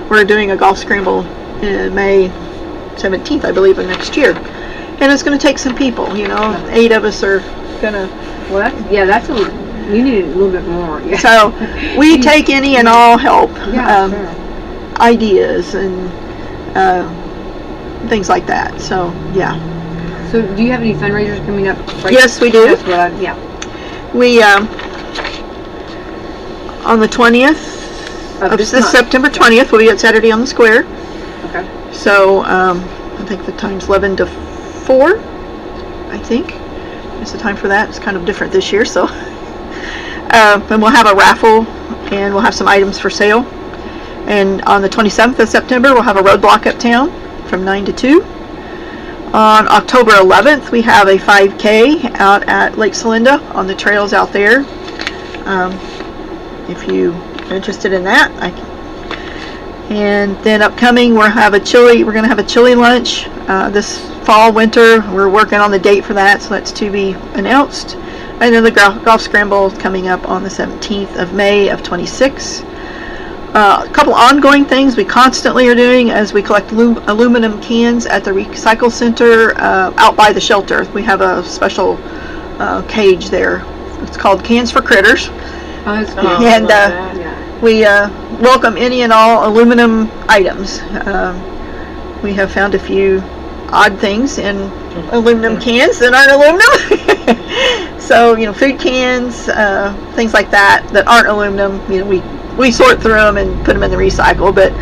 D: we're doing a golf scramble May 17th, I believe, of next year, and it's going to take some people. 8 of us are gonna.
B: Well, that's you need a little bit more. Yeah.
D: So we take any and all help,
B: Yeah, sure.
D: ideas and things like that. So yeah.
B: So, do you have any fundraisers coming up?
D: Yes, we do.
B: That's what yeah.
D: We on the 20th of this
B: month.
D: September 20th, we'll be at Saturday on the Square.
B: Okay.
D: So I think the time's 11 to 4. I think it's the time for that. It's kind of different this year. So and we'll have a raffle and we'll have some items for sale. And on the 27th of September, we'll have a roadblock uptown from 9 to 2. On October 11th, we have a 5K out at Lake Celinda on the trails out there. If you are interested in that, and then upcoming, we're going to have a chili lunch this fall, winter. We're working on the date for that, so that's to be announced. And then the golf scramble coming up on the 17th of May of 26. A couple ongoing things we constantly are doing as we collect aluminum cans at the recycle center out by the shelter. We have a special cage there. It's called Cans for Critters.
B: Oh, that's cool.
D: And we welcome any and all aluminum items. We have found a few odd things in aluminum cans that aren't aluminum. So, food cans, things like that aren't aluminum, we sort through them and put them in the recycle. But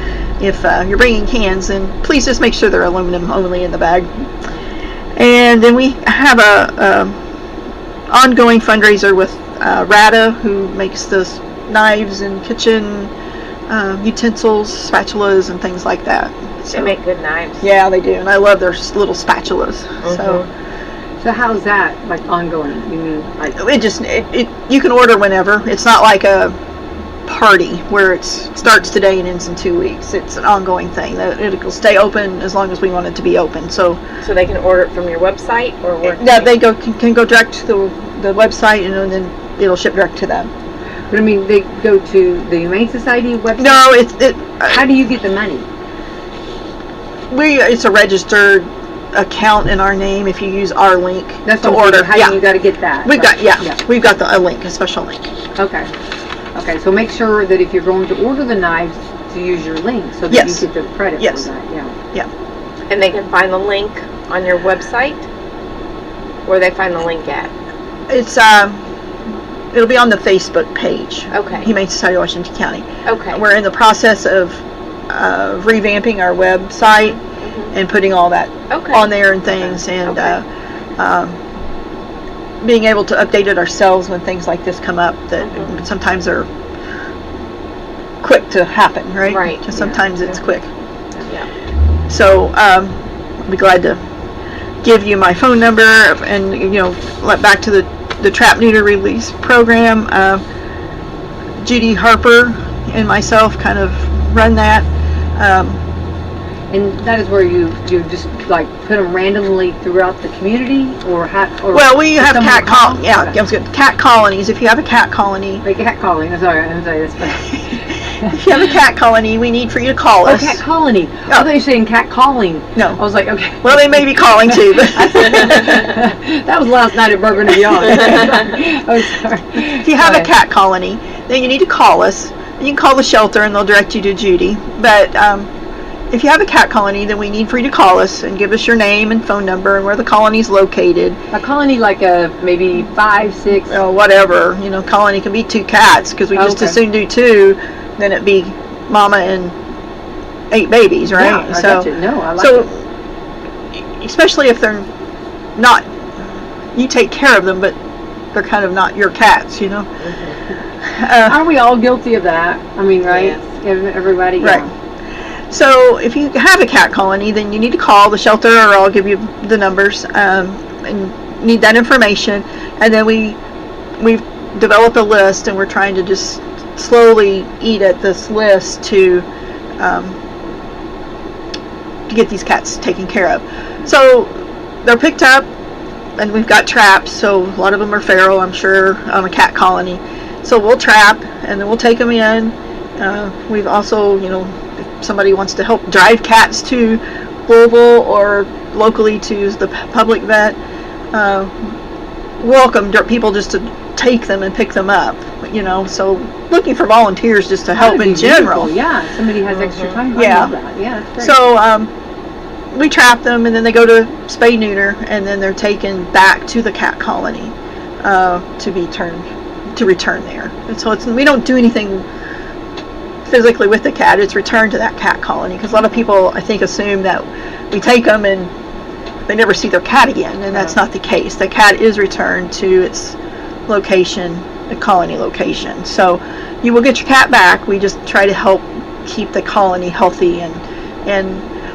D: if you're bringing cans, then please just make sure they're aluminum only in the bag. And then we have a ongoing fundraiser with Rada, who makes the knives and kitchen utensils, spatulas, and things like that.
C: They make good knives.
D: Yeah, they do, and I love their little spatulas.
B: So how's that ongoing? You mean
D: you can order whenever. It's not like a party where it starts today and ends in 2 weeks. It's an ongoing thing. It'll stay open as long as we want it to be open. So
C: they can order it from your website, or where?
D: Yeah, they can go direct to the website, and then it'll ship direct to them.
B: But they go to the Humane Society website.
D: No,
B: how do you get the money?
D: It's a registered account in our name if you use our link to order.
B: How you got to get that?
D: We've got we've got a link, a special link.
B: Okay, so make sure that if you're going to order the knives, to use your link so that you get the credit for that.
D: Yeah.
C: And they can find the link on your website? Where they find the link at?
D: It's it'll be on the Facebook page.
C: Okay.
D: Humane Society of Washington County.
C: Okay.
D: We're in the process of revamping our website and putting all that on there and things, and being able to update it ourselves when things like this come up that sometimes are quick to happen, right?
C: Right.
D: Just sometimes it's quick.
C: Yeah.
D: So I'll be glad to give you my phone number, and let back to the trap neuter release program. Judy Harper and myself kind of run that.
B: And that is where you just put them randomly throughout the community,
D: well, we have cat colonies. Yeah, that's good. Cat colonies. If you have a cat colony,
B: cat colony. I'm sorry, that's funny.
D: If you have a cat colony, we need for you to call us.
B: Cat colony. I thought you were saying cat calling.
D: No.
B: I was like, okay.
D: Well, they may be calling too. But
B: that was last night at Burger and Beyond. Oh, sorry.
D: If you have a cat colony, then you need to call us. You can call the shelter and they'll direct you to Judy. But if you have a cat colony, then we need for you to call us and give us your name and phone number and where the colony is located.
B: A colony maybe 5, 6?
D: Whatever. Colony can be 2 cats, because we just as soon do 2, then it'd be mama and 8 babies, right?
B: Yeah, I got you. No, I like
D: it. Especially if they're not, you take care of them, but they're kind of not your cats,
B: Aren't we all guilty of that? I mean, right?
C: Yes.
B: Everybody.
D: Right.
B: Yeah.
D: So if you have a cat colony, then you need to call the shelter, or I'll give you the numbers, and need that information. And then we've developed a list, and we're trying to just slowly eat at this list to get these cats taken care of. So they're picked up, and we've got traps, so a lot of them are feral, I'm sure, on a cat colony. So we'll trap, and then we'll take them in. We've also, if somebody wants to help drive cats to Louisville or locally to the public vet, welcome people just to take them and pick them up, so looking for volunteers just to help in general.
B: Yeah, somebody has extra time.
D: Yeah.
B: I love that. Yeah, that's great.
D: So we trap them, and then they go to spay neuter, and then they're taken back to the cat colony to return there. And so we don't do anything physically with the cat. It's returned to that cat colony, because a lot of people, I think, assume that we take them and they never see their cat again, and that's not the case. The cat is returned to its location, the colony location. So you will get your cat back. We just try to help keep the colony healthy, and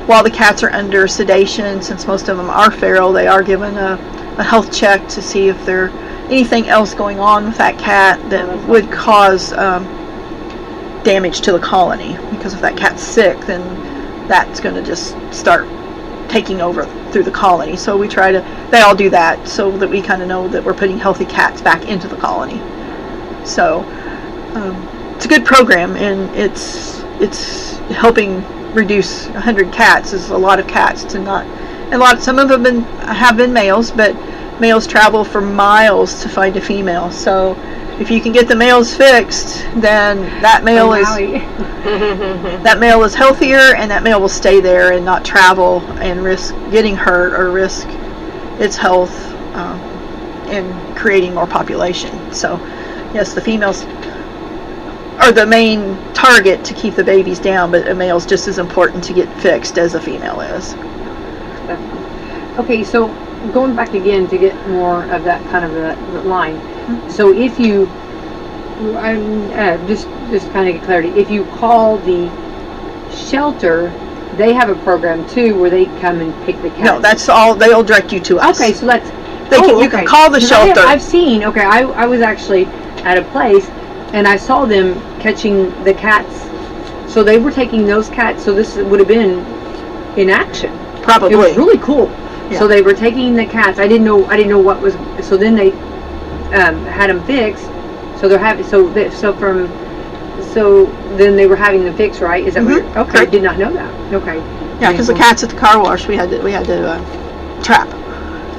D: while the cats are under sedation, since most of them are feral, they are given a health check to see if there's anything else going on with that cat that would cause damage to the colony. Because if that cat's sick, then that's going to just start taking over through the colony. So they all do that, so that we kind of know that we're putting healthy cats back into the colony. So it's a good program, and it's helping reduce 100 cats is a lot of cats to not. Some of them have been males, but males travel for miles to find a female. So if you can get the males fixed, then that male is healthier, and that male will stay there and not travel and risk getting hurt or risk its health and creating more population. So yes, the females are the main target to keep the babies down, but a male is just as important to get fixed as a female is.
B: Okay, so going back again to get more of that kind of the line. So if you, just kind of get clarity, if you call the shelter, they have a program too where they come and pick the cats.
D: No, that's all. They'll direct you to us.
B: Okay, so that's.
D: You can call the shelter.
B: I've seen. Okay, I was actually at a place, and I saw them catching the cats. So they were taking those cats. So this would have been in action.
D: Probably.
B: It was really cool.
D: Yeah.
B: So they were taking the cats. I didn't know what was. So then they had them fixed. So they're having. So then they were having them fixed, right? Is that what? Okay.
D: Correct.
B: I did not know that. Okay.
D: Yeah, because the cats at the car wash, we had to trap.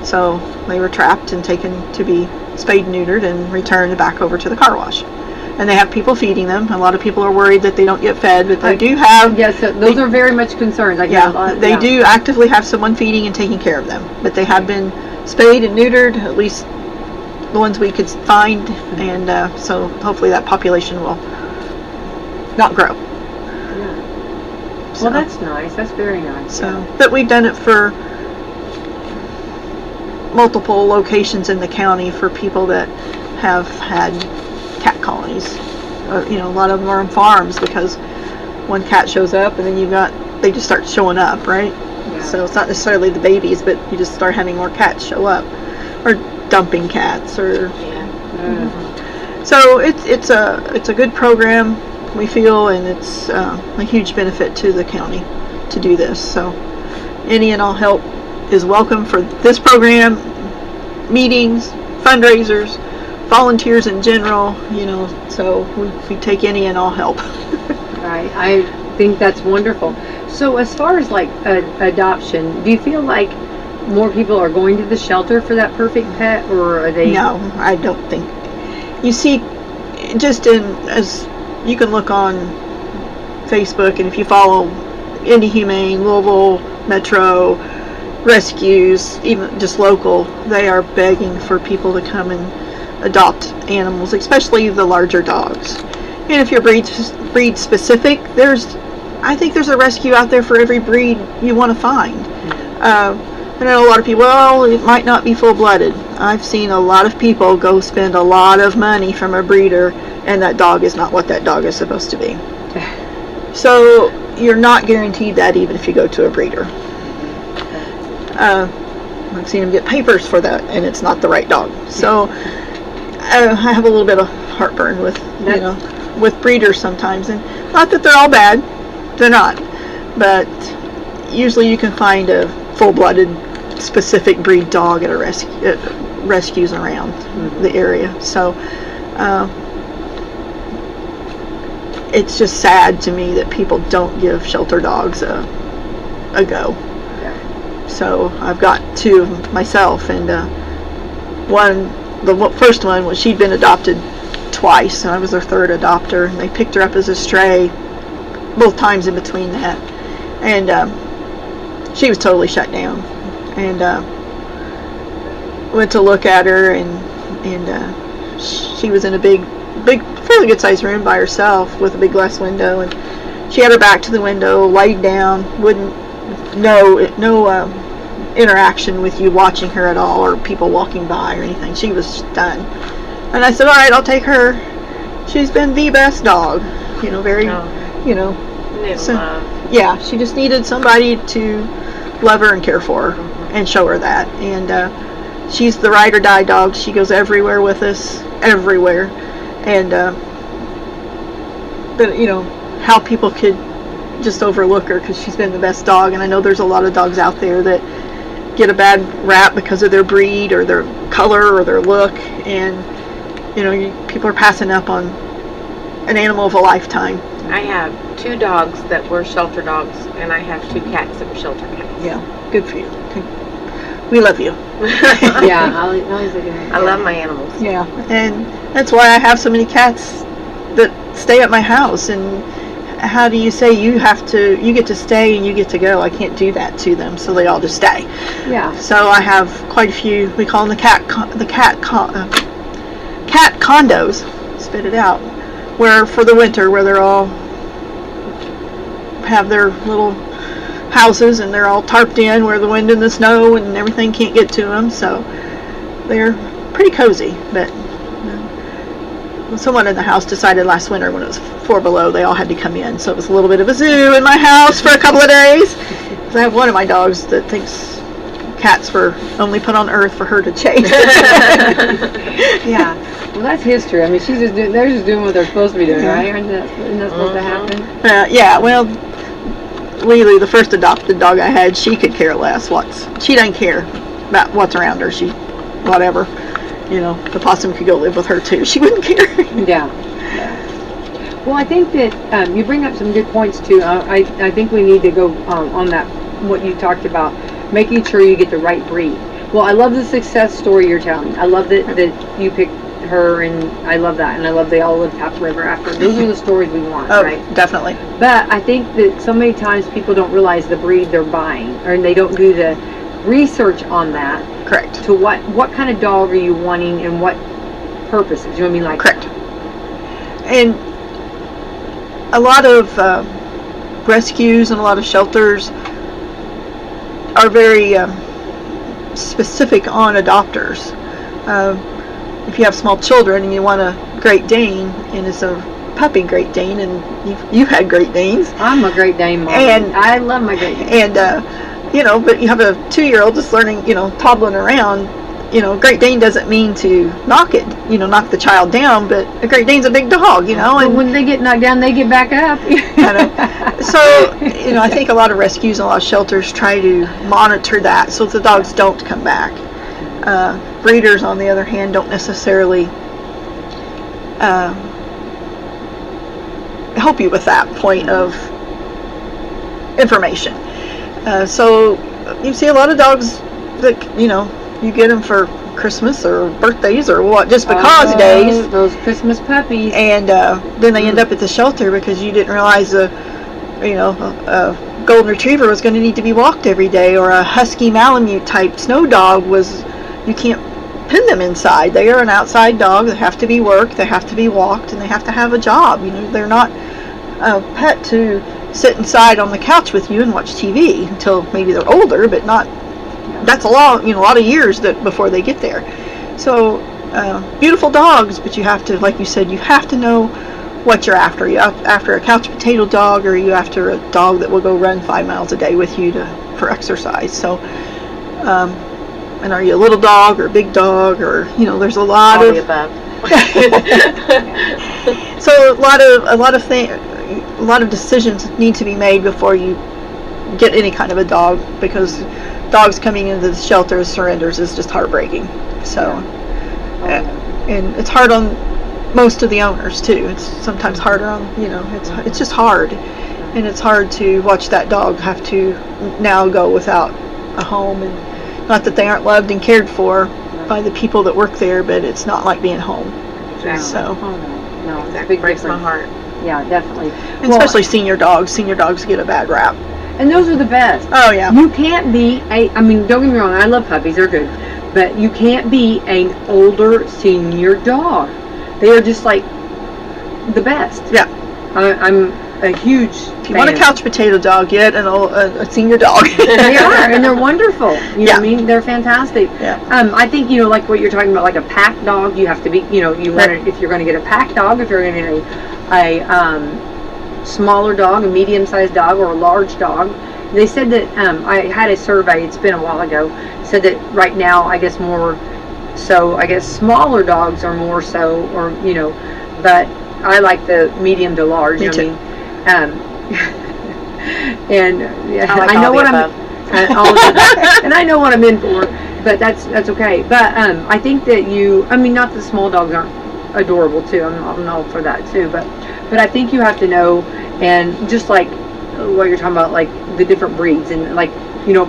D: So they were trapped and taken to be spayed and neutered and returned back over to the car wash. And they have people feeding them. A lot of people are worried that they don't get fed, but they do have.
B: Yes, those are very much concerns.
D: They do actively have someone feeding and taking care of them. But they have been spayed and neutered, at least the ones we could find, and so hopefully that population will not grow.
B: Yeah.
D: So,
B: well, that's nice. That's very nice.
D: So, but we've done it for multiple locations in the county for people that have had cat colonies. A lot of them are on farms, because one cat shows up and then they just start showing up, right?
B: Yeah.
D: So it's not necessarily the babies, but you just start having more cats show up, or dumping cats, or so it's a good program, we feel, and it's a huge benefit to the county to do this. So any and all help is welcome for this program, meetings, fundraisers, volunteers in general, so we take any and all help.
B: Right. I think that's wonderful. So as far as like adoption, do you feel like more people are going to the shelter for that perfect pet, or are they?
D: No, I don't think. You see, just as you can look on Facebook, and if you follow Indy Humane, Louisville Metro, rescues, even just local, they are begging for people to come and adopt animals, especially the larger dogs. And if you're breed specific, I think there's a rescue out there for every breed you want to find. I know a lot of people, well, it might not be full-blooded. I've seen a lot of people go spend a lot of money from a breeder, and that dog is not what that dog is supposed to be. So you're not guaranteed that, even if you go to a breeder. I've seen them get papers for that, and it's not the right dog. So I have a little bit of heartburn with with breeders sometimes, and not that they're all bad, they're not, but usually you can find a full-blooded specific breed dog at a rescues around the area. So it's just sad to me that people don't give shelter dogs a go. So I've got two of them myself, and the first one was she'd been adopted twice, and I was her third adopter, and they picked her up as a stray both times in between that, and she was totally shut down, and went to look at her, and she was in a big fairly good sized room by herself with a big glass window, and she had her back to the window, laid down, wouldn't no interaction with you watching her at all, or people walking by or anything. She was done. And I said, all right, I'll take her. She's been the best dog, very, so, yeah, she just needed somebody to love her and care for her and show her that. And she's the ride or die dog. She goes everywhere with us, everywhere. And but how people could just overlook her because she's been the best dog. And I know there's a lot of dogs out there that get a bad rap because of their breed or their color or their look, and people are passing up on an animal of a lifetime.
C: I have 2 dogs that were shelter dogs, and I have 2 cats that were shelter cats.
D: Yeah, good for you. We love you.
B: Yeah,
D: I
C: love my animals.
D: Yeah, and that's why I have so many cats that stay at my house. And how do you say you get to stay and you get to go? I can't do that to them, so they all just stay.
B: Yeah.
D: So I have quite a few. We call them cat condos. Spit it out. Where for the winter, where they're all have their little houses and they're all tarped in, where the wind and the snow and everything can't get to them. So they're pretty cozy. But someone in the house decided last winter, when it was 4 below, they all had to come in. So it was a little bit of a zoo in my house for a couple of days. I have one of my dogs that thinks cats were only put on earth for her to chase.
B: Yeah. Well, that's history. I mean, they're just doing what they're supposed to be doing, right? Isn't that supposed to happen?
D: Yeah, well, Lily, the first adopted dog I had, she could care less. She doesn't care about what's around her. Whatever. The possum could go live with her too. She wouldn't care.
B: Yeah. Well, I think that you bring up some good points too. I think we need to go on that, what you talked about, making sure you get the right breed. Well, I love the success story you're telling. I love that you picked her, and I love that, and I love they all lived happily ever after. Those are the stories we want, right?
D: Definitely.
B: But I think that so many times people don't realize the breed they're buying, or they don't do the research on that.
D: Correct.
B: To what kind of dog are you wanting, and what purposes? You know what I mean? Like,
D: correct. And a lot of rescues and a lot of shelters are very specific on adopters. If you have small children and you want a Great Dane, and it's a puppy Great Dane, and you've had Great Danes.
B: I'm a Great Dane mom. And I love my Great Dane.
D: And but you have a 2-year-old just learning, toddling around. Great Dane doesn't mean to knock the child down, but a Great Dane's a big dog,
B: And when they get knocked down, they get back up.
D: So, I think a lot of rescues and a lot of shelters try to monitor that so the dogs don't come back. Breeders, on the other hand, don't necessarily help you with that point of information. So you see a lot those that you get them for Christmas or birthdays or what, just because days.
B: Those Christmas puppies.
D: And then they end up at the shelter because you didn't realize a golden retriever was going to need to be walked every day, or a husky Malamute type snow dog you can't pin them inside. They are an outside dog. They have to be worked, they have to be walked, and they have to have a job. They're not a pet to sit inside on the couch with you and watch TV until maybe they're older, but not. That's a lot of years before they get there. So beautiful dogs, but you have to, like you said, you have to know what you're after. You after a couch potato dog, or are you after a dog that will go run 5 miles a day with you for exercise? So, and are you a little dog or a big dog, or there's a lot
C: all
D: of
C: the above.
D: So a lot of decisions need to be made before you get any kind of a dog, because dogs coming into the shelter as surrenders is just heartbreaking. So, and it's hard on most of the owners too. It's sometimes harder on, it's just hard, and it's hard to watch that dog have to now go without a home, and not that they aren't loved and cared for, by the people that work there, but it's not like being home.
C: Exactly.
D: So,
B: Oh, no, it's a
C: That
B: big
C: breaks my
B: difference.
C: heart.
B: Yeah, definitely.
D: and especially senior dogs. Senior dogs get a bad rap.
B: And those are the best.
D: Oh yeah.
B: You can't be I mean, don't get me wrong, I love puppies, they're good. But you can't be an older senior dog. They are just like the best.
D: Yeah.
B: I'm a huge
D: If you want a couch potato dog, get a senior dog.
B: They are, and they're wonderful. You know what I mean? They're fantastic.
D: Yeah.
B: I think, like what you're talking about, like a pack dog, you have to be, you want to, if you're going to get a pack dog, if you're going to get a smaller dog, a medium-sized dog, or a large dog. They said that, I had a survey, it's been a while ago, said that right now, I guess smaller dogs are more so, or, but I like the medium to large.
D: Me too.
B: And
C: I know what I'm
B: and I know what I'm in for, but that's okay. But I think that not the small dogs aren't adorable too. I'm all for that too. But I think you have to know, and just like what you're talking about, like the different breeds, and like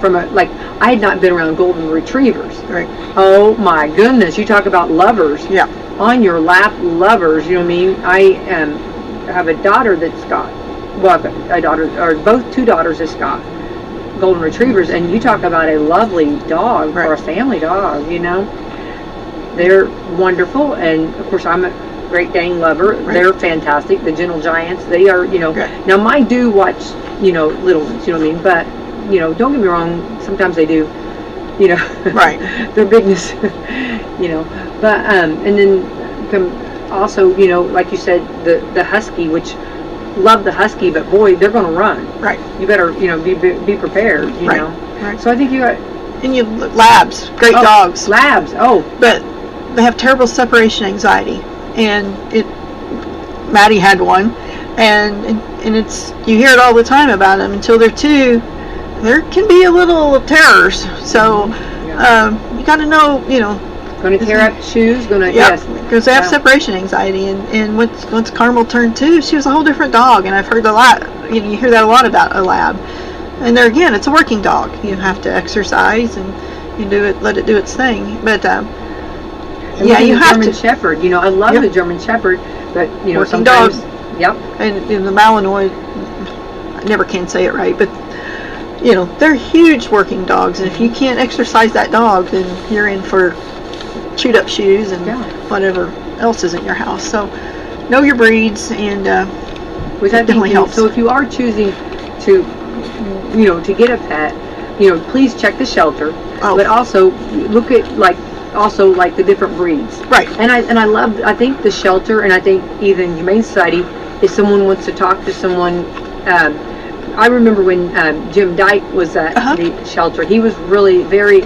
B: from I had not been around golden retrievers.
D: Right.
B: Oh my goodness, you talk about lovers.
D: Yeah.
B: On your lap lovers. You know what I mean? I have a daughter that's got. Well, a daughter, or two daughters that's got golden retrievers, and you talk about a lovely dog or a family dog, They're wonderful, and of course I'm a Great Dane lover.
D: Right.
B: They're fantastic. The Gentle Giants, they are, Now mine do watch, little ones, you know what I mean? But, don't get me wrong, sometimes they do,
D: Right.
B: their bigness, But, and then also, like you said, the Husky, which love the Husky, but boy, they're going to run.
D: Right.
B: You better, be prepared, know.
D: Right.
B: So I think you got
D: And you labs, great dogs,
B: labs. Oh,
D: but they have terrible separation anxiety, and Maddie had one, and it's, you hear it all the time about them until they're 2. There can be a little terrors. So you got to know,
B: going to tear up shoes. Going to yes,
D: because they have separation anxiety, and once Carmel turned 2, she was a whole different dog, and I've heard a lot. You hear that a lot about a lab, and there again, it's a working dog. You have to exercise and you let it do its thing. But you have
B: German
D: to.
B: Shepherd. I love the German Shepherd, but
D: Working
B: sometimes.
D: dog.
B: Yep.
D: And in the Malinois, I never can say it right, but they're huge working dogs, and if you can't exercise that dog, then you're in for chewed up shoes and whatever else is in your house. So know your breeds, and
B: which I think
D: definitely helps.
B: So if you are choosing to to get a pet, please check the shelter, but also look at like the different breeds.
D: Right.
B: And I think the shelter, and I think even Humane Society, if someone wants to talk to someone. I remember when Jim Dyke was at the shelter, he was really very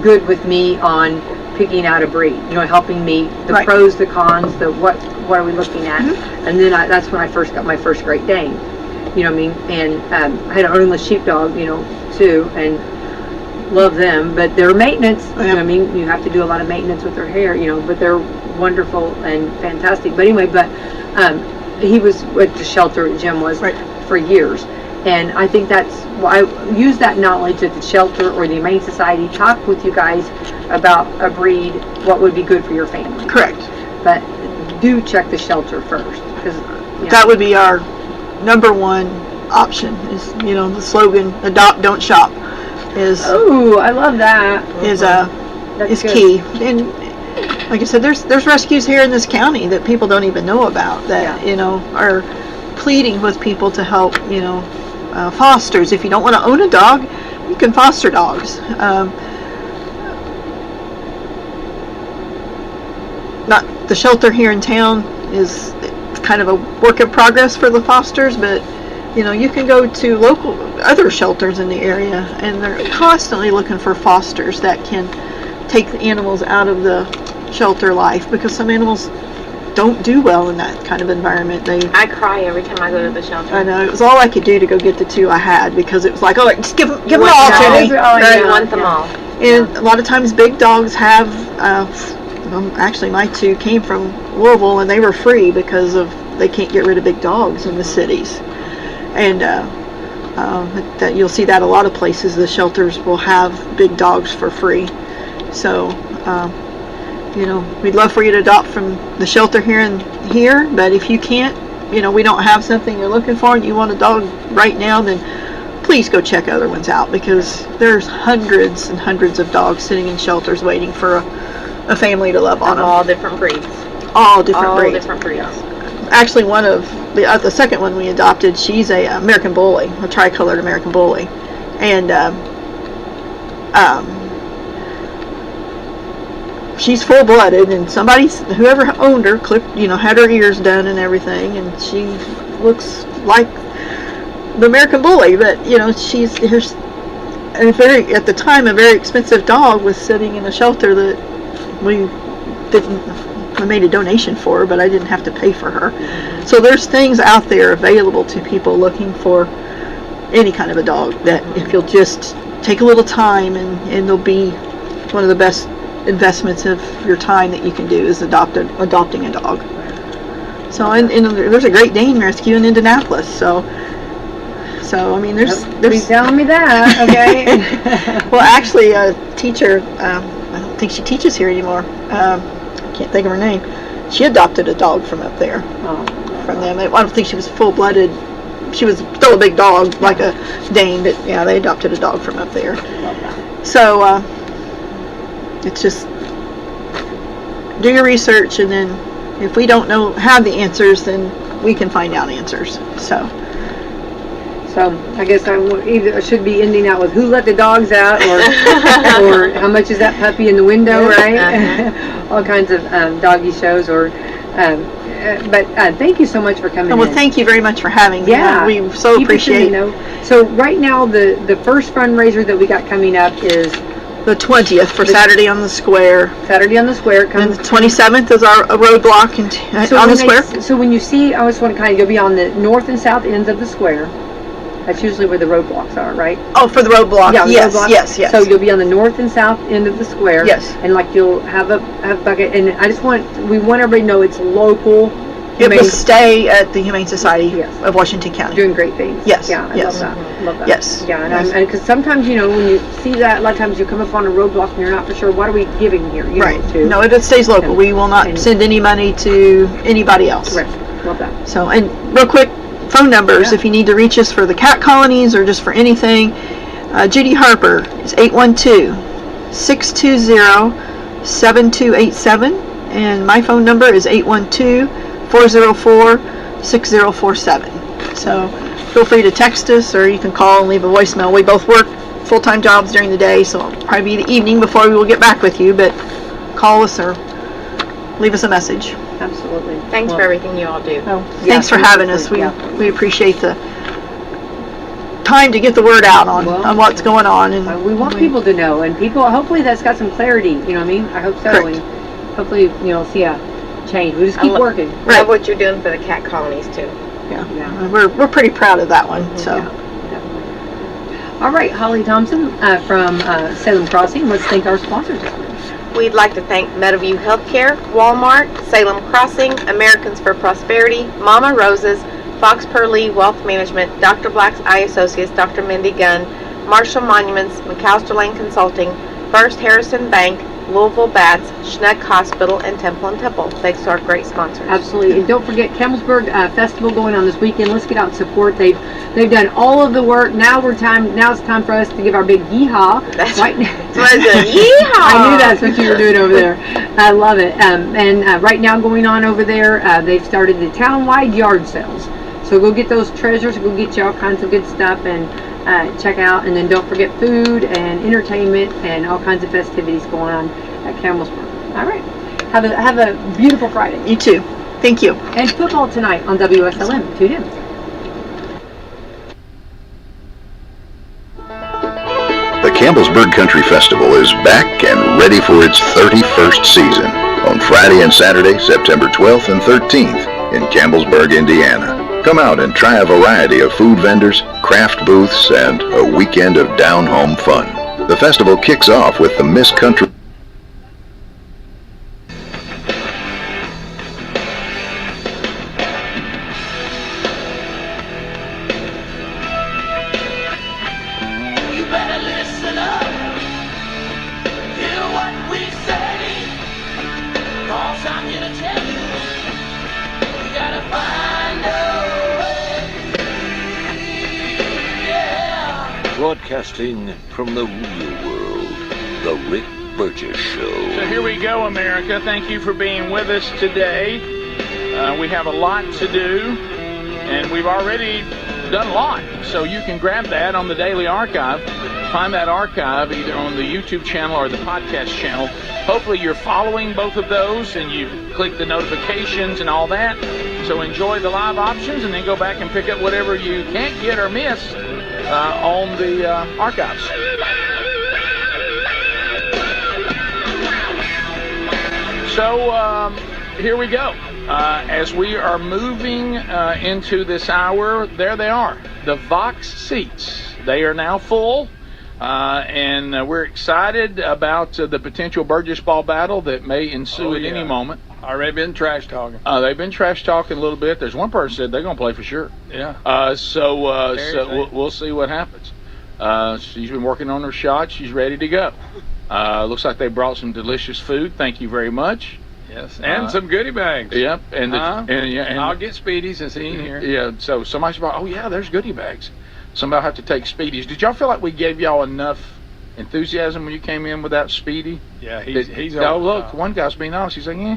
B: good with me on picking out a breed, helping me, the pros, the cons, the what are we looking at. And then that's when I first got my first Great Dane, you know what I mean, and I had an English sheepdog, too, and love them, but they're maintenance, you know what I mean, you have to do a lot of maintenance with their hair, but they're wonderful and fantastic. But anyway, he was with the shelter, Jim was, for years. And I think that's why I use that knowledge at the shelter or the Humane Society, talk with you guys about a breed, what would be good for your family.
D: Correct.
B: But do check the shelter first.
D: That would be our number one option, is, the slogan, adopt, don't shop, is...
B: Ooh, I love that.
D: Is key. And like I said, there's rescues here in this county that people don't even know about, that, are pleading with people to help, fosters. If you don't want to own a dog, you can foster dogs. Not the shelter here in town is kind of a work in progress for the fosters, but you can go to other shelters in the area, and they're constantly looking for fosters that can take the animals out of the shelter life, because some animals don't do well in that kind of environment.
C: I cry every time I go to the shelter.
D: I know, it was all I could do to go get the 2 I had, because it was like, just give them all to me.
C: You want them all.
D: And a lot of times big dogs have, actually my 2 came from Louisville, and they were free because they can't get rid of big dogs in the cities. And that you'll see that a lot of places, the shelters will have big dogs for free. So, we'd love for you to adopt from the shelter here, but if you can't, we don't have something you're looking for and you want a dog right now, then please go check other ones out, because there's hundreds and hundreds of dogs sitting in shelters waiting for a family to love on them.
C: All different breeds.
D: All different breeds.
C: Different breeds.
D: Actually, one of the second one we adopted, she's a American Bully, a tricolored American Bully, and she's full-blooded, and whoever owned her had her ears done and everything, and she looks like the American Bully, but she's at the time a very expensive dog was sitting in a shelter that we made a donation for her, but I didn't have to pay for her. So there's things out there available to people looking for any kind of a dog, that if you'll just take a little time, and they'll be one of the best investments of your time that you can do is adopting a dog. So and there's a Great Dane rescue in Indianapolis, so I mean, there's
B: Please tell me that, okay?
D: well, actually, a teacher, I don't think she teaches here anymore. I can't think of her name. She adopted a dog from up there. From them. I don't think she was full-blooded. She was still a big dog, like a Dane, but yeah, they adopted a dog from up there. So it's just do your research, and then if we don't have the answers, then we can find out answers. So
B: I guess I should be ending out with who let the dogs out, or how much is that puppy in the window, right? All kinds of doggy shows, but thank you so much for coming in.
D: Thank you very much for having me.
B: Yeah,
D: we so appreciate it.
B: So right now, the first fundraiser that we got coming up is
D: the 20th for Saturday on the Square.
B: Saturday on the Square.
D: And the 27th is our roadblock on the Square.
B: So when you see, I just want to you'll be on the north and south ends of the Square. That's usually where the roadblocks are, right?
D: Oh, for the roadblock.
B: Yeah,
D: yes.
B: So you'll be on the north and south end of the square.
D: Yes.
B: And you'll have a bucket, and we want everybody to know it's local.
D: It will stay at the Humane Society of Washington County.
B: Doing great things.
D: Yes.
B: Yeah, I love that. Love that.
D: Yes.
B: Yeah, and because sometimes, when you see that, a lot of times you come up on a roadblock and you're not for sure, what are we giving here?
D: Right. No, it stays local. We will not send any money to anybody else.
B: Right. Love that.
D: So, and real quick, phone numbers if you need to reach us for the cat colonies or just for anything. Judy Harper is 812-620-7287, and my phone number is 812-404-6047. So feel free to text us, or you can call and leave a voicemail. We both work full-time jobs during the day, so it'll probably be the evening before we will get back with you, but call us or leave us a message.
B: Absolutely.
C: Thanks for everything you all do.
D: Thanks for having us. We appreciate the time to get the word out on what's going on. And
B: we want people to know, and hopefully that's got some clarity, you know what I mean? I hope so.
D: Correct.
B: And hopefully, see a change. We just keep working.
C: Love what you're doing for the cat colonies, too.
D: Yeah. We're pretty proud of that one. So.
B: Yeah. All right, Holly Thompson from Salem Crossing. Let's thank our sponsors.
C: We'd like to thank Meadowview Healthcare, Walmart, Salem Crossing, Americans for Prosperity, Mama Rose's, Fox Lee Wealth Management, Dr. Black's Eye Associates, Dr. Mindy Gunn, Marshall Monuments, McAllister Lane Consulting, First Harrison Bank, Louisville Bats, Schnuck Hospital, and Temple & Temple. Thanks to our great sponsors.
B: Absolutely. And don't forget Campbellsburg Festival going on this weekend. Let's get out and support. They've done all of the work. Now it's time for us to give our big yeehaw.
C: That's
B: right now.
C: Yeehaw!
B: I knew that's what you were doing over there. I love it. And right now going on over there, they've started the town-wide yard sales. So go get those treasures. Go get you all kinds of good stuff and check out. And then don't forget food and entertainment and all kinds of festivities going on at Campbellsburg. All right. Have a beautiful Friday.
D: You too. Thank you.
B: And football tonight on WSLM. Tune in.
E: The Campbellsburg Country Festival is back and ready for its 31st season on Friday and Saturday, September 12th and 13th in Campbellsburg, Indiana. Come out and try a variety of food vendors, craft booths, and a weekend of down-home fun. The festival kicks off with the Miss Country
F: You better listen up. Hear what we 'cause I'm here to tell you, we gotta find a way. Yeah.
G: Broadcasting from the real world, The Rick Burgess Show.
H: So here we go, America. Thank you for being with us today. We have a lot to do, and we've already done a lot. So you can grab that on the Daily Archive. Find that archive either on the YouTube channel or the podcast channel. Hopefully you're following both of those and you've clicked the notifications and all that. So enjoy the live options and then go back and pick up whatever you can't get or miss on the archives. So here we go. As we are moving into this hour, there they are, the Vox seats. They are now full, and we're excited about the potential Burgess Ball battle that may ensue at any moment.
I: Already been trash talking.
H: They've been trash talking a little bit. There's one person said they're going to play for sure.
I: Yeah.
H: So we'll see what happens. She's been working on her shot. She's ready to go. Looks like they brought some delicious food. Thank you very much.
I: Yes, and some goodie bags.
H: Yep, and
I: I'll get Speedy since he ain't here.
H: Yeah, so somebody's about, oh yeah, there's goodie bags. Somebody have to take Speedies. Did y'all feel like we gave y'all enough enthusiasm when you came in without Speedy?
I: Yeah, he's
H: oh look, one guy's being honest. He's like, yeah.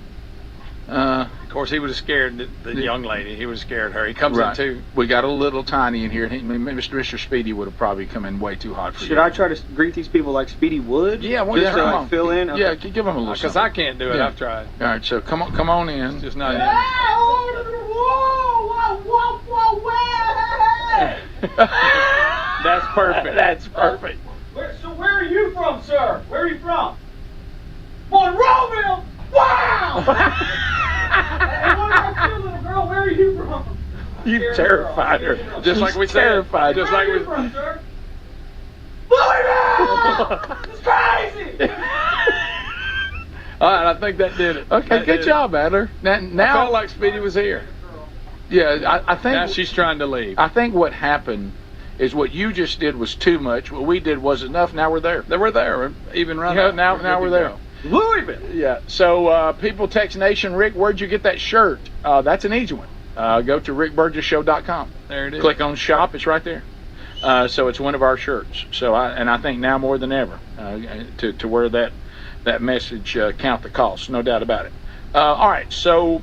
I: Of course, he would have scared the young lady. He would have scared her. He comes in too.
H: We got a little tiny in here. Mr. Speedy would have probably come in way too hot for you.
J: Should I try to greet these people like Speedy would?
H: Yeah, well,
J: just to fill in. Okay.
H: Yeah, give them a little.
I: Because I can't do it.
H: Yeah.
I: I've tried.
H: All right, so come on in.
I: It's just not.
H: That's perfect. That's perfect.
J: So where are you from, sir? Where are you from? Monroeville. Wow! Hey, what about you, little girl? Where are you from?
H: You terrified her.
I: Just like we said.
H: Terrified.
I: Just
J: Where
I: like
J: are you
I: we.
J: from, sir? Louisville! It's crazy!
I: All right, I think that did it.
H: Okay, good job, Adler. Now,
I: I felt like Speedy was here.
H: Yeah, I think
I: Now she's trying to leave.
H: I think what happened is what you just did was too much. What we did was enough. Now we're there.
I: We're there. Even right
H: now we're there.
I: Louisville.
H: Yeah. So people text Nation, Rick, where'd you get that shirt? That's an easy one. Go to rickburgessshow.com.
I: There it is.
H: Click on shop. It's right there. So it's one of our shirts. So I think now more than ever to wear that message, count the cost, no doubt about it. All right. So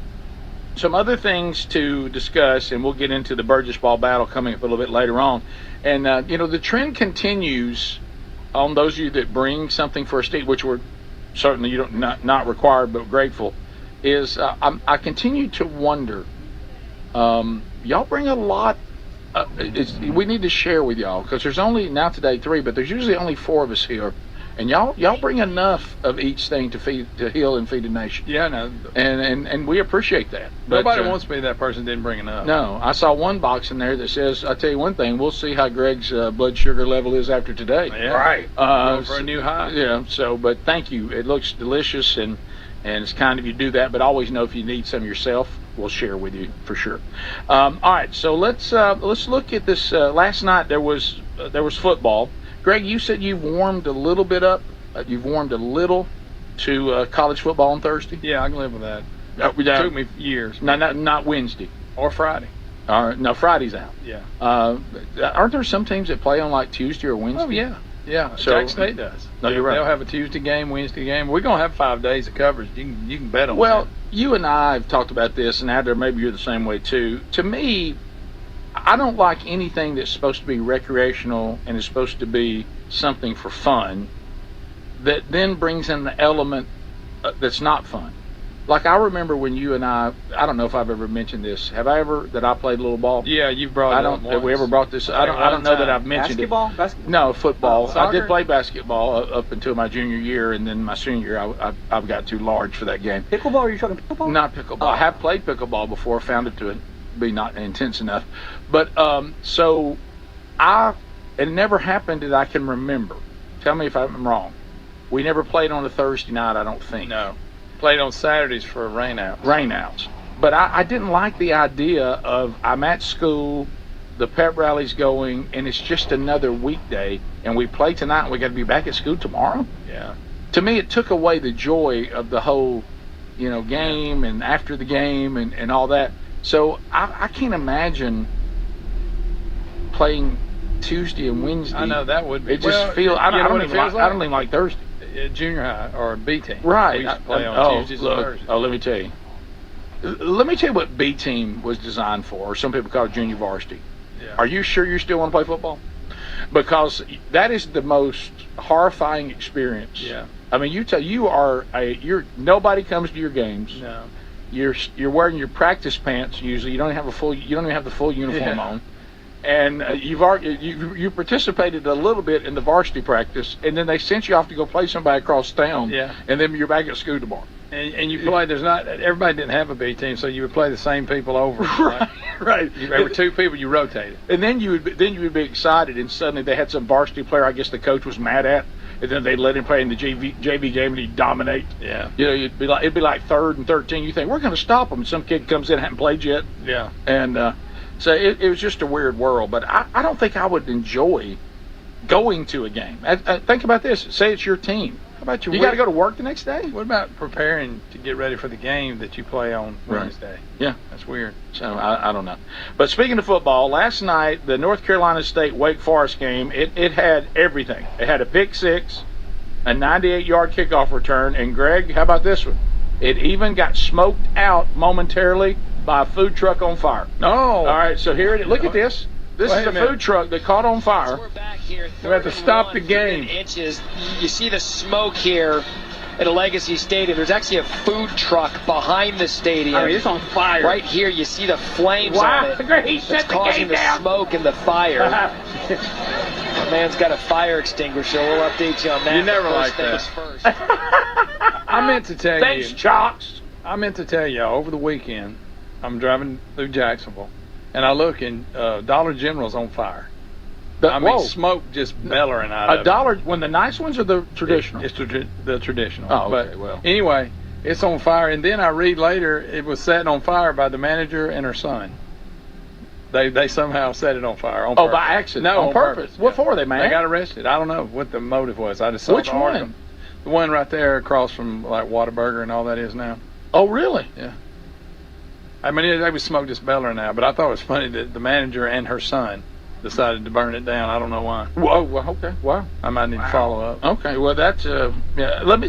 H: some other things to discuss, and we'll get into the Burgess Ball battle coming up a little bit later on. And the trend continues on those of you that bring something for a state, which we're certainly not required but grateful, is I continue to wonder, y'all bring a lot, we need to share with y'all, because there's only now today 3, but there's usually only 4 of us here, and y'all bring enough of each thing to heal and feed a nation.
I: Yeah, no.
H: And we appreciate that.
I: Nobody
H: but,
I: wants to be that person that didn't bring enough.
H: No, I saw one box in there that says, I'll tell you one thing, we'll see how Greg's blood sugar level is after today.
I: Yeah.
J: Right.
I: Going for a new high.
H: Yeah, so, but thank you. It looks delicious, and it's kind of you do that, but always know if you need some yourself, we'll share with you for sure. All right, so let's look at this. Last night there was football. Greg, you said you've warmed a little bit up. You've warmed a little to college football on Thursday.
I: Yeah, I can live with that.
H: It
I: took me years.
H: No, not Wednesday
I: Or Friday.
H: No, Friday's out.
I: Yeah.
H: Aren't there some teams that play on like Tuesday or Wednesday?
I: Oh yeah. Yeah,
H: So-
I: Jack State does.
H: No, you're right.
I: They'll have a Tuesday game, Wednesday game. We're gonna have 5 days of coverage. You can bet on
H: Well,
I: that.
H: you and I have talked about this, and Adler, maybe you're the same way too. To me, I don't like anything that's supposed to be recreational and is supposed to be something for fun that then brings in the element that's not fun. Like I remember when you and I don't know if I've ever mentioned this. Have I ever that I played little ball?
I: Yeah, you've brought
H: I
I: it
H: don't.
I: up
H: Have we
I: once.
H: ever brought this? I don't know that I've mentioned
J: Basketball?
H: it. No, football. I
J: Soccer?
H: did play basketball up until my junior year, and then my senior year I've got too large for that game.
J: Pickleball? Are you talking pickleball?
H: Not pickleball. I have played pickleball before. Found it to be not intense enough, but so it never happened that I can remember. Tell me if I'm wrong. We never played on a Thursday night. I don't think.
I: No. Played on Saturdays for rainouts.
H: Rainouts. But I didn't like the idea of I'm at school, the pep rally's going, and it's just another weekday, and we play tonight and we got to be back at school tomorrow.
I: Yeah.
H: To me, it took away the joy of the whole game and after the game and all that. So I can't imagine playing Tuesday and Wednesday.
I: I know that would be.
H: It just feels. I don't even like Thursday.
I: Junior high or B team.
H: Right.
I: We used to play on Tuesdays and Thursdays.
H: Oh, let me tell you. Let me tell you what B team was designed for, or some people call it junior varsity.
I: Yeah.
H: Are you sure you still want to play football? Because that is the most horrifying experience.
I: Yeah.
H: I mean, nobody comes to your games.
I: No.
H: You're wearing your practice pants usually. You don't even have the full uniform on. And you participated a little bit in the varsity practice, and then they sent you off to go play somebody across town.
I: Yeah.
H: And then you're back at school tomorrow.
I: And you play. Everybody didn't have a B team, so you would play the same people over.
H: Right.
I: Every two people you rotated.
H: And then you would be excited, and suddenly they had some varsity player. I guess the coach was mad at, and then they let him play in the JV game, and he'd dominate.
I: Yeah.
H: It'd be like 3rd and 13. You think we're going to stop him? Some kid comes in, hadn't played yet.
I: Yeah.
H: And so it was just a weird world. But I don't think I would enjoy going to a game. Think about this. Say it's your team. How about you got to go to work the next day?
I: What about preparing to get ready for the game that you play on Wednesday?
H: Yeah.
I: That's weird.
H: So I don't know. But speaking of football, last night, the North Carolina State Wake Forest game, it had everything. It had a pick six, a 98-yard kickoff return, and Greg, how about this one? It even got smoked out momentarily by a food truck on fire.
I: No.
H: All right, so here it is. Look at this. This is a food truck that caught on fire.
K: We're back here.
I: We have to stop the game.
K: Inches. You see the smoke here at a Legacy Stadium. There's actually a food truck behind the stadium.
J: I mean, it's on fire.
K: Right here, you see the flames on it.
J: He
K: That's
J: shut the
K: causing
J: game
K: the
J: down.
K: smoke and the fire. My man's got a fire extinguisher. We'll update you on that.
I: You never
K: First
I: like
K: things
I: that.
K: first.
I: I meant to tell
H: Thanks,
I: you.
H: Chocks.
I: I meant to tell you over the weekend. I'm driving through Jacksonville, and I look, and Dollar General's on fire.
H: Whoa.
I: Smoke just bellowing out of
H: A
I: it.
H: dollar, when the nice ones or the traditional?
I: It's the traditional.
H: Oh, okay,
I: But
H: well.
I: anyway, it's on fire, and then I read later it was set on fire by the manager and her son. They somehow set it on fire on purpose.
H: By accident?
I: No,
H: on purpose. What for, they man?
I: They got arrested. I don't know what the motive was. I just saw
H: Which
I: the article.
H: one?
I: The one right there across from like Whataburger and all that is now.
H: Oh, really?
I: Yeah. I mean, they was smoke just bellowing now, but I thought it was funny that the manager and her son decided to burn it down. I don't know why.
H: Whoa, well, okay, wow.
I: I might need to follow up.
H: Okay, well that's yeah.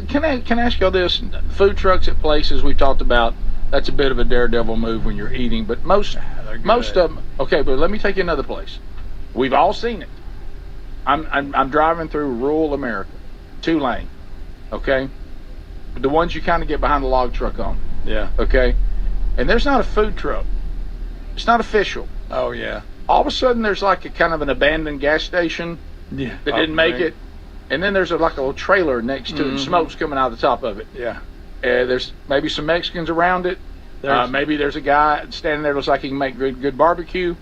H: Can I ask you this? Food trucks at places we talked about. That's a bit of a daredevil move when you're eating, but most of them. Okay, but let me take you another place. We've all seen it. I'm driving through rural America, 2-lane. Okay, the ones you kind of get behind the log truck on.
I: Yeah.
H: Okay, and there's not a food truck. It's not official.
I: Oh yeah.
H: All of a sudden, there's like a kind of an abandoned gas station that didn't make it, and then there's like a little trailer next to it, and smoke's coming out of the top of it.
I: Yeah.
H: There's maybe some Mexicans around it. Maybe there's a guy standing there looks like he can make good barbecue.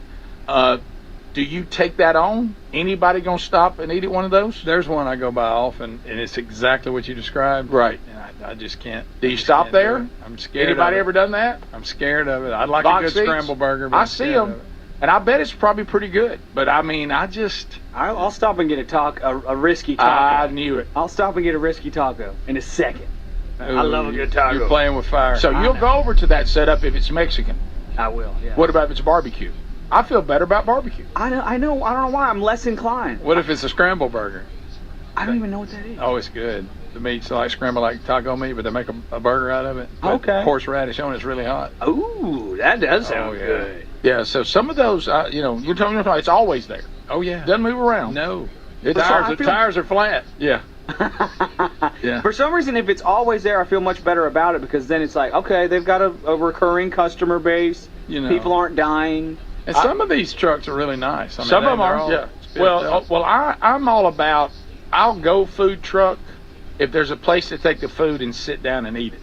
H: Do you take that on? Anybody gonna stop and eat at one of those?
I: There's one I go by often, and it's exactly what you described.
H: Right.
I: And I just can't.
H: Do you stop there?
I: I'm scared.
H: Anybody
I: of it.
H: ever done that?
I: I'm scared of it. I'd like
H: Box
I: a good
H: seats?
I: scramble burger. But
H: I
I: I'm
H: see
I: scared of
H: them,
I: it.
H: and I bet it's probably pretty good. But I mean,
J: I'll stop and get a risky taco.
H: I knew it.
J: I'll stop and get a risky taco in a second. I love a good taco.
I: You're playing with fire.
H: So you'll go over to that setup if it's Mexican.
J: I will. Yeah.
H: What about if it's barbecue? I feel better about barbecue.
J: I know. I don't know why. I'm less inclined.
I: What if it's a scramble burger?
J: I don't even know what that is.
I: Oh, it's good. The meat's like scrambled like taco meat, but they make a burger out of it.
J: Okay.
I: Horseradish on it's really hot.
J: Ooh, that does sound
I: yeah.
J: good.
H: Yeah. So some of those, you're telling me it's always there.
I: Oh yeah.
H: Doesn't move around.
I: No.
H: The
I: Tires are flat.
H: Yeah. Yeah.
J: For some reason, if it's always there, I feel much better about it because then it's like, okay, they've got a recurring customer base.
I: You know.
J: People aren't dying.
I: And some of these trucks are really nice. I mean,
H: Some of them
I: they're
H: are.
I: all
H: Yeah.
I: built up.
H: Well, I'm all about. I'll go food truck if there's a place to take the food and sit down and eat it,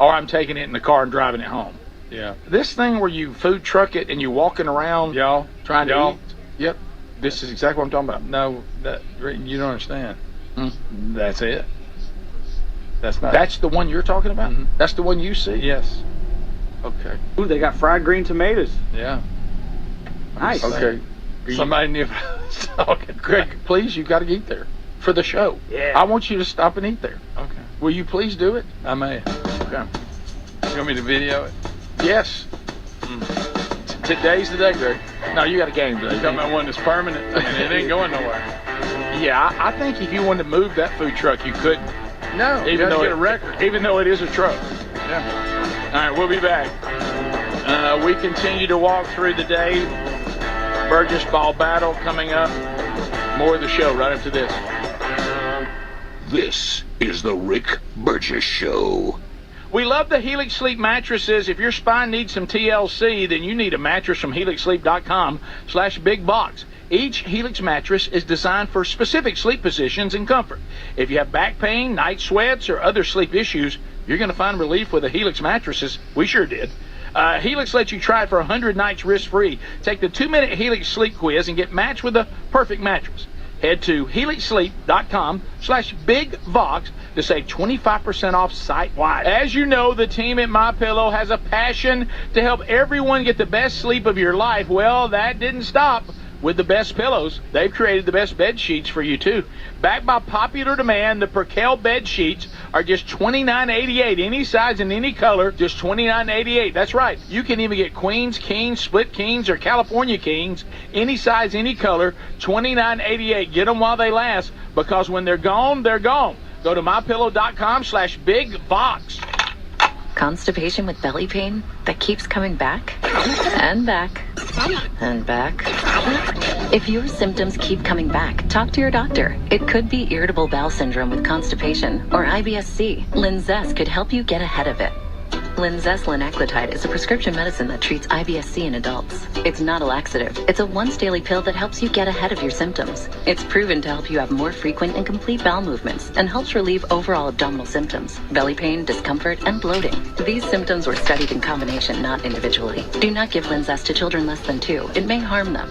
H: or I'm taking it in the car and driving it home.
I: Yeah.
H: This thing where you food truck it and you walking around, trying to eat. Yep. This is exactly what I'm talking about.
I: No, you don't understand.
H: Hmm.
I: That's it. That's not.
H: That's the one you're talking about.
I: Mhm.
H: That's the one you see.
I: Yes.
H: Okay.
J: Ooh, they got fried green tomatoes.
I: Yeah.
J: Nice.
H: Okay.
I: Somebody knew what I was talking.
H: Greg, please, you've got to eat there for the show.
J: Yeah.
H: I want you to stop and eat there.
I: Okay.
H: Will you please do it?
I: I may.
H: Okay.
I: You want me to video it?
H: Yes. Today's the day, Greg. No, you got a game today.
I: You talking about one that's permanent? I mean, it ain't going nowhere.
H: Yeah, I think if you wanted to move that food truck, you couldn't.
I: No,
H: Even though
I: get a record.
H: Even though it is a truck.
I: Yeah.
H: All right, we'll be back. We continue to walk through the day. Burgess Ball battle coming up. More of the show right after this.
G: This is the Rick Burgess Show.
H: We love the Helix Sleep mattresses. If your spine needs some TLC, then you need a mattress from helixsleep.com/bigbox. Each Helix mattress is designed for specific sleep positions and comfort. If you have back pain, night sweats, or other sleep issues, you're going to find relief with the Helix mattresses. We sure did. Helix lets you try it for 100 nights risk-free. Take the 2-minute Helix Sleep quiz and get matched with the perfect mattress. Head to helixsleep.com/bigbox to save 25% off site-wide. As you know, the team at MyPillow has a passion to help everyone get the best sleep of your life. Well, that didn't stop with the best pillows. They've created the best bed sheets for you, too. Backed by popular demand, the Percale bed sheets are just $29.88. Any size and any color, just $29.88. That's right. You can even get queens, kings, split kings, or California kings. Any size, any color, $29.88. Get them while they last, because when they're gone, they're gone. Go to mypillow.com/bigbox.
L: Constipation with belly pain that keeps coming back and back and back. If your symptoms keep coming back, talk to your doctor. It could be irritable bowel syndrome with constipation or IBS-C. Linzess could help you get ahead of it. Linzess linaclotide is a prescription medicine that treats IBS-C in adults. It's not a laxative. It's a once-daily pill that helps you get ahead of your symptoms. It's proven to help you have more frequent and complete bowel movements and helps relieve overall abdominal symptoms, belly pain, discomfort, and bloating. These symptoms were studied in combination, not individually. Do not give Linzess to children less than 2. It may harm them.